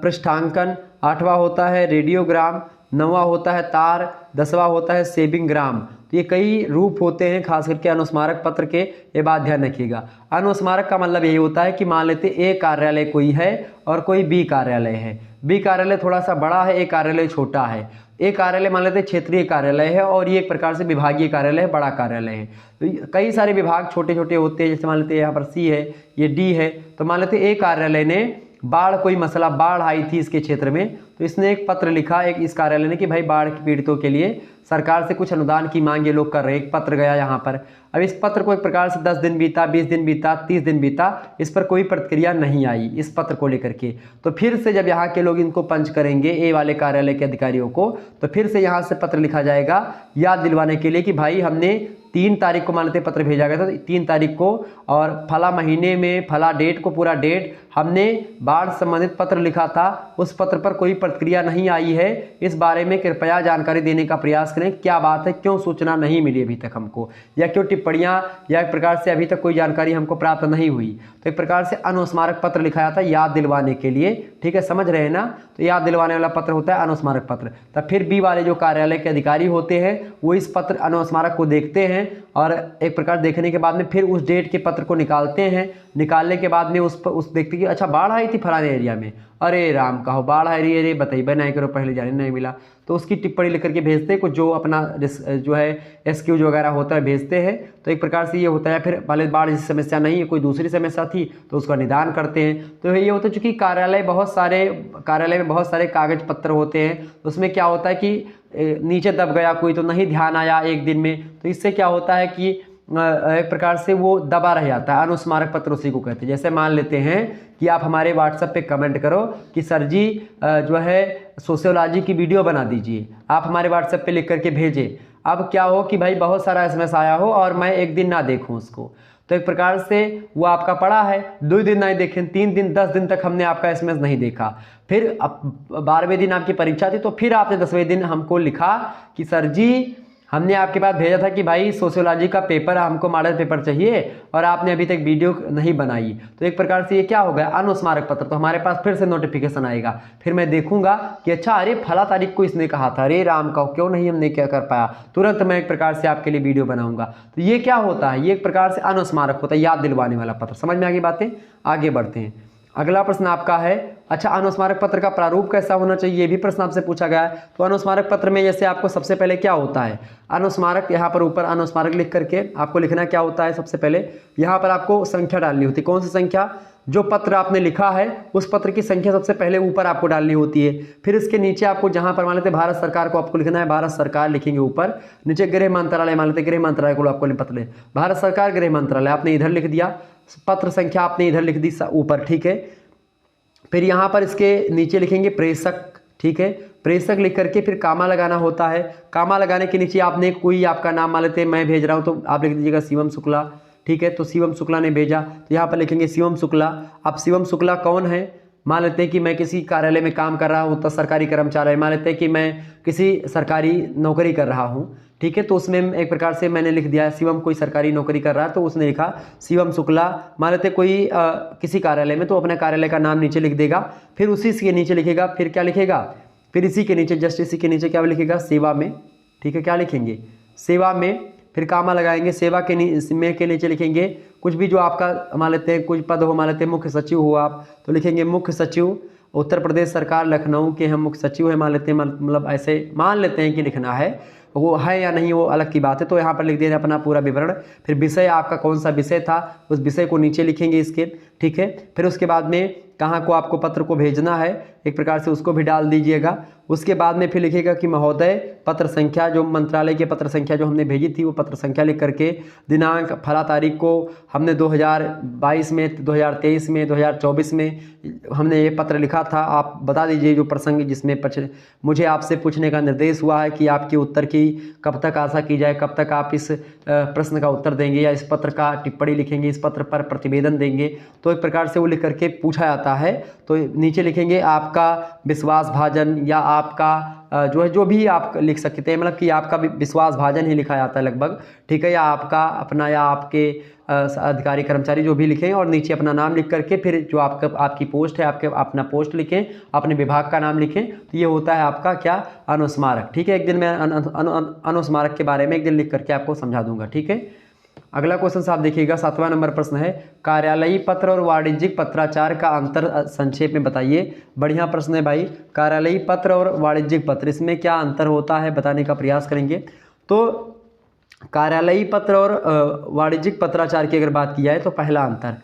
पृष्ठांकन, आठवां होता है रेडियोग्राम, नौवां होता है तार, 10वां होता है सेविंग ग्राम। तो ये कई रूप होते हैं खास करके अनुस्मारक पत्र के, ये बात ध्यान रखिएगा। अनुस्मारक का मतलब यही होता है कि मान लेते ए कार्यालय कोई है और कोई बी कार्यालय है। बी कार्यालय थोड़ा सा बड़ा है, ए कार्यालय छोटा है। ए कार्यालय मान लेते क्षेत्रीय कार्यालय है और ये एक प्रकार से विभागीय कार्यालय है, बड़ा कार्यालय है। तो कई सारे विभाग छोटे छोटे होते हैं, जैसे मान लेते यहाँ पर सी है, ये डी है। तो मान लेते ए कार्यालय ने बाढ़, कोई मसला बाढ़ आई थी इसके क्षेत्र में, तो इसने एक पत्र लिखा एक इस कार्यालय ने कि भाई बाढ़ के पीड़ितों के लिए सरकार से कुछ अनुदान की मांग ये लोग कर रहे हैं। एक पत्र गया यहाँ पर। अब इस पत्र को एक प्रकार से 10 दिन बीता, 20 दिन बीता, 30 दिन बीता, इस पर कोई प्रतिक्रिया नहीं आई इस पत्र को लेकर के। तो फिर से जब यहाँ के लोग इनको पंच करेंगे ए वाले कार्यालय के अधिकारियों को, तो फिर से यहाँ से पत्र लिखा जाएगा याद दिलवाने के लिए कि भाई हमने 3 तारीख को मान लेते पत्र भेजा गया था, 3 तारीख को और फला महीने में फला डेट को पूरा डेट हमने बाढ़ संबंधित पत्र लिखा था, उस पत्र पर कोई प्रतिक्रिया नहीं आई है, इस बारे में कृपया जानकारी देने का प्रयास करें। क्या बात है, क्यों सूचना नहीं मिली अभी तक हमको, या क्यों टिप्पणियां या एक प्रकार से अभी तक कोई जानकारी हमको प्राप्त नहीं हुई। तो एक प्रकार से अनुस्मारक पत्र लिखा जाता है याद दिलवाने के लिए। ठीक है, समझ रहे हैं ना। तो याद दिलवाने वाला पत्र होता है अनुस्मारक पत्र। तब फिर बी वाले जो कार्यालय के अधिकारी होते हैं वो इस पत्र अनुस्मारक को देखते हैं और एक प्रकार देखने के बाद में फिर उस डेट के पत्र को निकालते हैं। निकालने के बाद में उस देखते कि अच्छा बाढ़ आई थी फलाने एरिया में, अरे राम कहो बाढ़ आ रही है रे, बताइए नहीं करो, पहले जाने नहीं मिला। तो उसकी टिप्पणी लिख करके भेजते हैं, कुछ जो अपना जो है एक्सक्यूज वगैरह होता है भेजते हैं। तो एक प्रकार से ये होता है। फिर पहले बाढ़ जैसी समस्या नहीं है, कोई दूसरी समस्या थी तो उसका निदान करते हैं। तो ये होता है चूँकि कार्यालय में बहुत सारे कागज पत्र होते हैं, तो उसमें क्या होता है कि नीचे दब गया कोई तो नहीं ध्यान आया एक दिन में, तो इससे क्या होता है कि एक प्रकार से वो दबा रह जाता है। अनुस्मारक पत्र उसी को कहते हैं। जैसे मान लेते हैं कि आप हमारे व्हाट्सएप पे कमेंट करो कि सर जी जो है सोशियोलॉजी की वीडियो बना दीजिए, आप हमारे व्हाट्सएप पे लिख करके भेजें। अब क्या हो कि भाई बहुत सारा एसएमएस आया हो और मैं एक दिन ना देखूं उसको, तो एक प्रकार से वो आपका पड़ा है, 2 दिन नहीं देखें, 3 दिन 10 दिन तक हमने आपका एसएमएस नहीं देखा। फिर 12वें दिन आपकी परीक्षा थी, तो फिर आपने 10वें दिन हमको लिखा कि सर जी हमने आपके पास भेजा था कि भाई सोशियोलॉजी का पेपर, हमको मॉडल पेपर चाहिए, और आपने अभी तक वीडियो नहीं बनाई। तो एक प्रकार से ये क्या हो गया, अनुस्मारक पत्र। तो हमारे पास फिर से नोटिफिकेशन आएगा, फिर मैं देखूंगा कि अच्छा अरे फला तारीख को इसने कहा था, अरे राम का क्यों नहीं हमने क्या कर पाया, तुरंत मैं एक प्रकार से आपके लिए वीडियो बनाऊंगा। तो ये क्या होता है, ये एक प्रकार से अनुस्मारक होता है, याद दिलवाने वाला पत्र। समझ में आ गई बातें, आगे बढ़ते हैं। अगला प्रश्न आपका है, अच्छा अनुस्मारक पत्र का प्रारूप कैसा होना चाहिए, ये भी प्रश्न आपसे पूछा गया है। तो अनुस्मारक पत्र में जैसे आपको सबसे पहले क्या होता है, अनुस्मारक यहाँ पर ऊपर अनुस्मारक लिख करके आपको लिखना क्या होता है, सबसे पहले यहाँ पर आपको संख्या डालनी होती है। कौन सी संख्या, जो पत्र आपने लिखा है उस पत्र की संख्या सबसे पहले ऊपर आपको डालनी होती है। फिर इसके नीचे आपको जहाँ पर मान लेते भारत सरकार को आपको लिखना है, भारत सरकार लिखेंगे ऊपर, नीचे गृह मंत्रालय मान लेते, गृह मंत्रालय को आपको पत्र भारत सरकार गृह मंत्रालय आपने इधर लिख दिया, पत्र संख्या आपने इधर लिख दी ऊपर, ठीक है। फिर यहाँ पर इसके नीचे लिखेंगे प्रेषक, ठीक है, प्रेषक लिख करके फिर कामा लगाना होता है। कामा लगाने के नीचे आपने कोई आपका नाम मान लेते हैं, मैं भेज रहा हूँ तो आप लिख दीजिएगा शिवम शुक्ला, ठीक है। तो शिवम शुक्ला ने भेजा, तो यहाँ पर लिखेंगे शिवम शुक्ला। अब शिवम शुक्ला कौन है, मान लेते हैं कि मैं किसी कार्यालय में काम कर रहा हूँ, तो सरकारी कर्मचारी, मान लेते हैं कि मैं किसी सरकारी नौकरी कर रहा हूँ, ठीक है। तो उसमें एक प्रकार से मैंने लिख दिया शिवम कोई सरकारी नौकरी कर रहा है, तो उसने लिखा शिवम शुक्ला। मान लेते कोई किसी कार्यालय में, तो अपने कार्यालय का नाम नीचे लिख देगा, फिर उसी के नीचे लिखेगा, फिर क्या लिखेगा, फिर इसी के नीचे जस्ट इसी के नीचे क्या लिखेगा, सेवा में, ठीक है। क्या लिखेंगे, सेवा में, फिर कामा लगाएंगे, सेवा के नीचे लिखेंगे कुछ भी जो आपका मान लेते हैं कुछ पद हो, मान लेते हैं मुख्य सचिव हो आप, तो लिखेंगे मुख्य सचिव उत्तर प्रदेश सरकार लखनऊ के हम मुख्य सचिव हैं, मान लेते हैं, मतलब ऐसे मान लेते हैं कि लिखना है, वो है या नहीं वो अलग की बात है। तो यहाँ पर लिख देना अपना पूरा विवरण, फिर विषय आपका कौन सा विषय था उस विषय को नीचे लिखेंगे इसके, ठीक है। फिर उसके बाद में कहाँ को आपको पत्र को भेजना है, एक प्रकार से उसको भी डाल दीजिएगा। उसके बाद में फिर लिखिएगा कि महोदय पत्र संख्या, जो मंत्रालय की पत्र संख्या जो हमने भेजी थी वो पत्र संख्या लिख करके, दिनांक फला तारीख को हमने 2022 में, 2023 में, 2024 में हमने ये पत्र लिखा था, आप बता दीजिए जो प्रसंग जिसमें मुझे आपसे पूछने का निर्देश हुआ है कि आपके उत्तर की कब तक आशा की जाए, कब तक आप इस प्रश्न का उत्तर देंगे या इस पत्र का टिप्पणी लिखेंगे, इस पत्र पर प्रतिवेदन देंगे। तो एक प्रकार से वो लिख करके पूछा जाता है। तो नीचे लिखेंगे आपका विश्वास भाजन, या आपका जो है जो भी आप लिख सकते हैं, मतलब कि आपका विश्वास भाजन ही लिखा जाता है लगभग, ठीक है, या आपका अपना या आपके अधिकारी कर्मचारी जो भी लिखें, और नीचे अपना नाम लिख करके फिर जो आपकी पोस्ट है आपके अपना पोस्ट लिखें, अपने विभाग का नाम लिखें। तो ये होता है आपका क्या, अनुस्मारक, ठीक है। एक दिन मैं अनुस्मारक के बारे में एक दिन लिख करके आपको समझा दूंगा, ठीक है। अगला क्वेश्चन साहब देखिएगा, 7वां नंबर प्रश्न है, कार्यालयी पत्र और वाणिज्यिक पत्राचार का अंतर संक्षेप में बताइए। बढ़िया प्रश्न है भाई, कार्यालयी पत्र और वाणिज्यिक पत्र, इसमें क्या अंतर होता है बताने का प्रयास करेंगे। तो कार्यालयी पत्र और वाणिज्यिक पत्राचार की अगर बात की जाए तो पहला अंतर,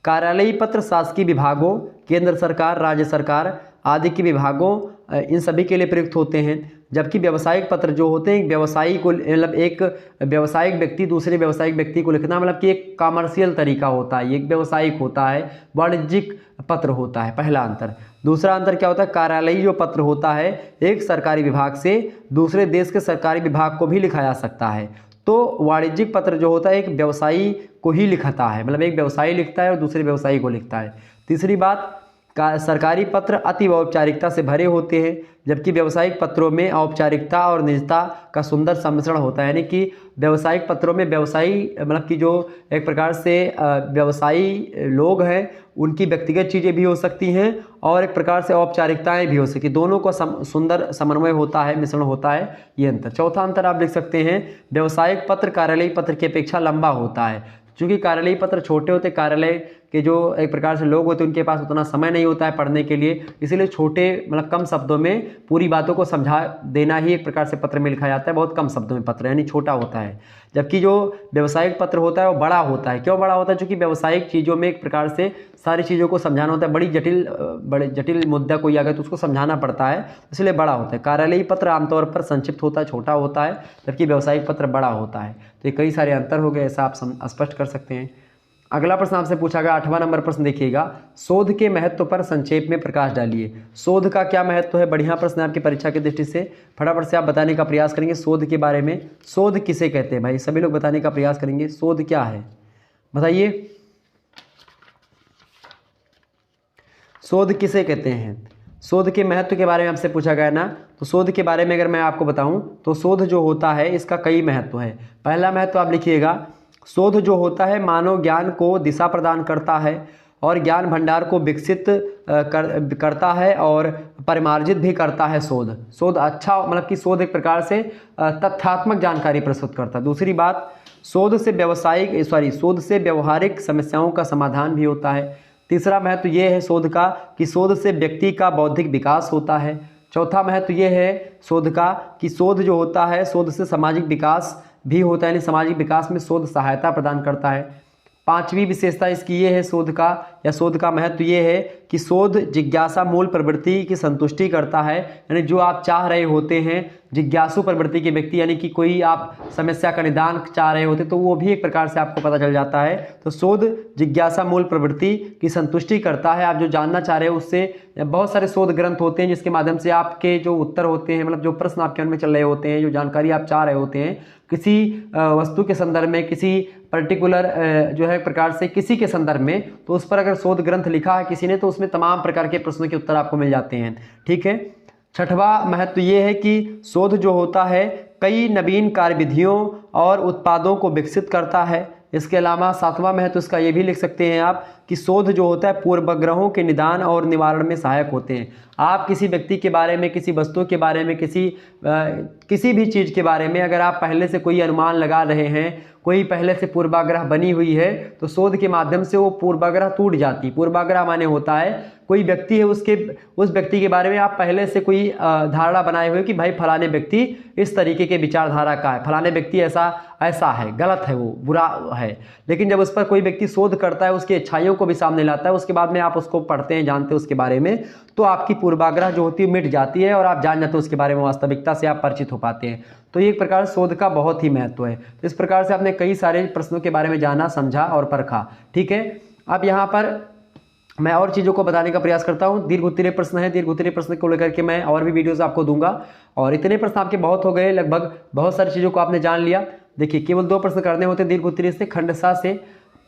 कार्यालयी पत्र शासकीय विभागों, केंद्र सरकार, राज्य सरकार आदि के विभागों, इन सभी के लिए प्रयुक्त होते हैं। जबकि व्यावसायिक पत्र जो होते हैं व्यवसायी को, मतलब एक व्यावसायिक व्यक्ति दूसरे व्यावसायिक व्यक्ति को लिखना, मतलब कि एक कमर्शियल तरीका होता है, एक व्यावसायिक होता है, वाणिज्यिक पत्र होता है, पहला अंतर। दूसरा अंतर क्या होता है, कार्यालयी जो पत्र होता है एक सरकारी विभाग से दूसरे देश के सरकारी विभाग को भी लिखा जा सकता है। तो वाणिज्यिक पत्र जो होता है एक व्यवसायी को ही लिखता है, मतलब एक व्यवसायी लिखता है और दूसरे व्यवसायी को लिखता है। तीसरी बात, सरकारी पत्र अति औपचारिकता से भरे होते हैं, जबकि व्यावसायिक पत्रों में औपचारिकता और निजता का सुंदर सम्मिश्रण होता है। यानी कि व्यावसायिक पत्रों में व्यवसायी, मतलब कि जो एक प्रकार से व्यवसायी लोग हैं उनकी व्यक्तिगत चीज़ें भी हो सकती हैं और एक प्रकार से औपचारिकताएं भी हो सकती हैं, दोनों का सुंदर समन्वय होता है, मिश्रण होता है, ये अंतर। चौथा अंतर आप लिख सकते हैं, व्यावसायिक पत्र कार्यालयी पत्र की अपेक्षा लंबा होता है। चूँकि कार्यालयी पत्र छोटे होते, कार्यालय कि जो एक प्रकार से लोग होते हैं उनके पास उतना समय नहीं होता है पढ़ने के लिए, इसीलिए छोटे मतलब कम शब्दों में पूरी बातों को समझा देना ही एक प्रकार से पत्र में लिखा जाता है, बहुत कम शब्दों में पत्र यानी छोटा होता है। जबकि जो व्यावसायिक पत्र होता है वो बड़ा होता है। क्यों बड़ा होता है? क्योंकि व्यावसायिक चीज़ों में एक प्रकार से सारी चीज़ों को समझाना होता है, बड़े जटिल मुद्दा कोई आ गया तो उसको समझाना पड़ता है, इसलिए बड़ा होता है। कार्यालयीय पत्र आमतौर पर संक्षिप्त होता है, छोटा होता है, जबकि व्यावसायिक पत्र बड़ा होता है। तो ये कई सारे अंतर हो गए, ऐसा आप स्पष्ट कर सकते हैं। अगला प्रश्न आपसे पूछा गया 8वां नंबर प्रश्न देखिएगा, शोध के महत्व पर संक्षेप में प्रकाश डालिए। शोध का क्या महत्व है? बढ़िया प्रश्न है आपकी परीक्षा की दृष्टि से, फटाफट से आप बताने का प्रयास करेंगे शोध के बारे में। शोध किसे कहते हैं भाई? सभी लोग बताने का प्रयास करेंगे, शोध क्या है बताइए, शोध किसे कहते हैं? शोध के महत्व के बारे में आपसे पूछा गया ना, तो शोध के बारे में अगर मैं आपको बताऊं तो शोध जो होता है इसका कई महत्व है। पहला महत्व आप लिखिएगा, शोध जो होता है मानव ज्ञान को दिशा प्रदान करता है और ज्ञान भंडार को विकसित करता है और परिमार्जित भी करता है। शोध अच्छा मतलब कि शोध एक प्रकार से तथ्यात्मक जानकारी प्रस्तुत करता है। दूसरी बात, शोध से व्यवहारिक समस्याओं का समाधान भी होता है। तीसरा महत्व ये है शोध का कि शोध से व्यक्ति का बौद्धिक विकास होता है। चौथा महत्व ये है शोध का कि शोध जो होता है शोध से सामाजिक विकास भी होता है, यानी सामाजिक विकास में शोध सहायता प्रदान करता है। पांचवी विशेषता इसकी ये है शोध का या शोध का महत्व ये है कि शोध जिज्ञासा मूल प्रवृत्ति की संतुष्टि करता है, यानी जो आप चाह रहे होते हैं, जिज्ञासु प्रवृत्ति के व्यक्ति यानी कि कोई आप समस्या का निदान चाह रहे होते तो वो भी एक प्रकार से आपको पता चल जाता है। तो शोध जिज्ञासा मूल प्रवृत्ति की संतुष्टि करता है, आप जो जानना चाह रहे हो उससे। बहुत सारे शोध ग्रंथ होते हैं जिसके माध्यम से आपके जो उत्तर होते हैं, मतलब जो प्रश्न आपके मन में चल रहे होते हैं, जो जानकारी आप चाह रहे होते हैं किसी वस्तु के संदर्भ में, किसी पर्टिकुलर जो है प्रकार से किसी के संदर्भ में, तो उस पर अगर शोध ग्रंथ लिखा है किसी ने तो उसमें तमाम प्रकार के प्रश्नों के उत्तर आपको मिल जाते हैं। ठीक है। छठवां महत्व ये है कि शोध जो होता है कई नवीन कार्यविधियों और उत्पादों को विकसित करता है। इसके अलावा सातवां महत्व इसका ये भी लिख सकते हैं आप कि शोध जो होता है पूर्वाग्रहों के निदान और निवारण में सहायक होते हैं। आप किसी व्यक्ति के बारे में, किसी वस्तु के बारे में, किसी भी चीज़ के बारे में अगर आप पहले से कोई अनुमान लगा रहे हैं, कोई पहले से पूर्वाग्रह बनी हुई है, तो शोध के माध्यम से वो पूर्वाग्रह टूट जाती है। पूर्वाग्रह माने होता है कोई व्यक्ति है, उस व्यक्ति के बारे में आप पहले से कोई धारणा बनाए हुए कि भाई फलाने व्यक्ति इस तरीके के विचारधारा का है, फलाने व्यक्ति ऐसा है, गलत है, वो बुरा है। लेकिन जब उस पर कोई व्यक्ति शोध करता है, उसकी अच्छाइयों को भी सामने लाता है, उसके बाद में आप उसको पढ़ते हैं, जानते हैं उसके बारे में, तो आपकी पूर्वाग्रह जो होती है मिट जाती है और आप जान जाते हो उसके बारे में, वास्तविकता से आप परिचित हो पाते हैं। तो ये एक प्रकार शोध का बहुत ही महत्व है। तो इस प्रकार से आपने कई सारे प्रश्नों के बारे में जाना, समझा और परखा। ठीक है। अब यहाँ पर मैं और चीज़ों को बताने का प्रयास करता हूँ। दीर्घ उत्तरीय प्रश्न है, दीर्घ उत्तरीय प्रश्न को लेकर के मैं और भी वीडियोस आपको दूंगा। और इतने प्रश्न आपके बहुत हो गए, लगभग बहुत सारी चीज़ों को आपने जान लिया। देखिए, केवल 2 प्रश्न करने होते दीर्घ उत्तरीय से, खंडसा से।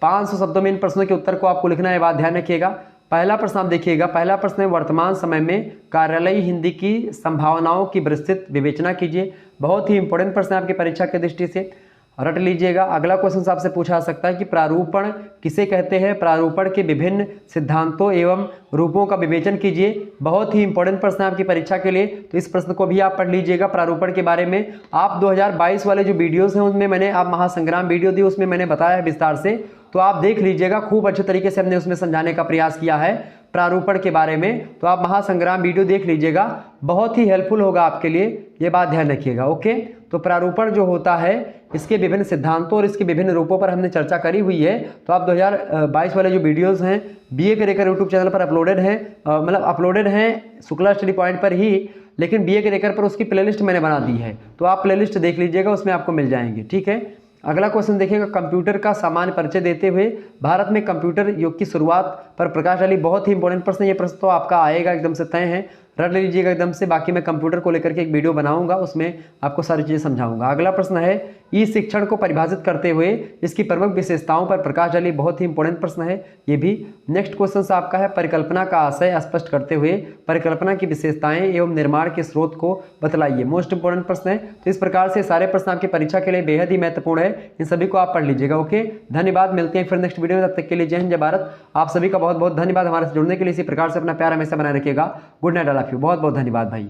500 शब्दों में इन प्रश्नों के उत्तर को आपको लिखना है, बात ध्यान रखिएगा। पहला प्रश्न आप देखिएगा, पहला प्रश्न है वर्तमान समय में कार्यालयीय हिंदी की संभावनाओं की विस्तृत विवेचना कीजिए। बहुत ही इंपॉर्टेंट प्रश्न है आपकी परीक्षा की दृष्टि से, रट लीजिएगा। अगला क्वेश्चन आपसे पूछा जा सकता है कि प्रारूपण किसे कहते हैं? प्रारूपण के विभिन्न सिद्धांतों एवं रूपों का विवेचन कीजिए। बहुत ही इंपॉर्टेंट प्रश्न है आपकी परीक्षा के लिए, तो इस प्रश्न को भी आप पढ़ लीजिएगा। प्रारूपण के बारे में आप 2022 वाले जो वीडियोस हैं उनमें मैंने, आप महासंग्राम वीडियो दी उसमें मैंने बताया है विस्तार से, तो आप देख लीजिएगा। खूब अच्छे तरीके से हमने उसमें समझाने का प्रयास किया है प्रारूपण के बारे में, तो आप महासंग्राम वीडियो देख लीजिएगा, बहुत ही हेल्पफुल होगा आपके लिए, ये बात ध्यान रखिएगा। ओके। तो प्रारूपण जो होता है इसके विभिन्न सिद्धांतों और इसके विभिन्न रूपों पर हमने चर्चा करी हुई है। तो आप 2022 वाले जो वीडियोस हैं बीए के रेकर यूट्यूब चैनल पर अपलोडेड हैं, मतलब अपलोडेड हैं शुक्ला स्टडी पॉइंट पर ही, लेकिन बीए के रेकर पर उसकी प्लेलिस्ट मैंने बना दी है, तो आप प्लेलिस्ट देख लीजिएगा, उसमें आपको मिल जाएंगे। ठीक है। अगला क्वेश्चन देखिएगा, कंप्यूटर का सामान्य परिचय देते हुए भारत में कंप्यूटर युग की शुरुआत पर प्रकाश डाली। बहुत ही इंपॉर्टेंट प्रश्न, ये प्रश्न तो आपका आएगा, एकदम से तय है, रट लीजिएगा एकदम से। बाकी मैं कंप्यूटर को लेकर के एक वीडियो बनाऊंगा, उसमें आपको सारी चीज़ें समझाऊंगा। अगला प्रश्न है ई शिक्षण को परिभाषित करते हुए इसकी प्रमुख विशेषताओं पर प्रकाश डाली। बहुत ही इंपॉर्टेंट प्रश्न है ये भी। नेक्स्ट क्वेश्चन आपका है परिकल्पना का आशय स्पष्ट करते हुए परिकल्पना की विशेषताएं एवं निर्माण के स्रोत को बतलाइए। मोस्ट इंपॉर्टेंट प्रश्न है। तो इस प्रकार से सारे प्रश्न आपकी परीक्षा के लिए बेहद ही महत्वपूर्ण है, इन सभी को आप पढ़ लीजिएगा। ओके, धन्यवाद, मिलते हैं फिर नेक्स्ट वीडियो में, तब तक के लिए जय हिंद जय भारत। आप सभी का बहुत बहुत धन्यवाद हमारे से जुड़ने के लिए। इसी प्रकार से अपना प्यार हमेशा बनाए रखिएगा। Good night all of you, बहुत बहुत धन्यवाद भाई।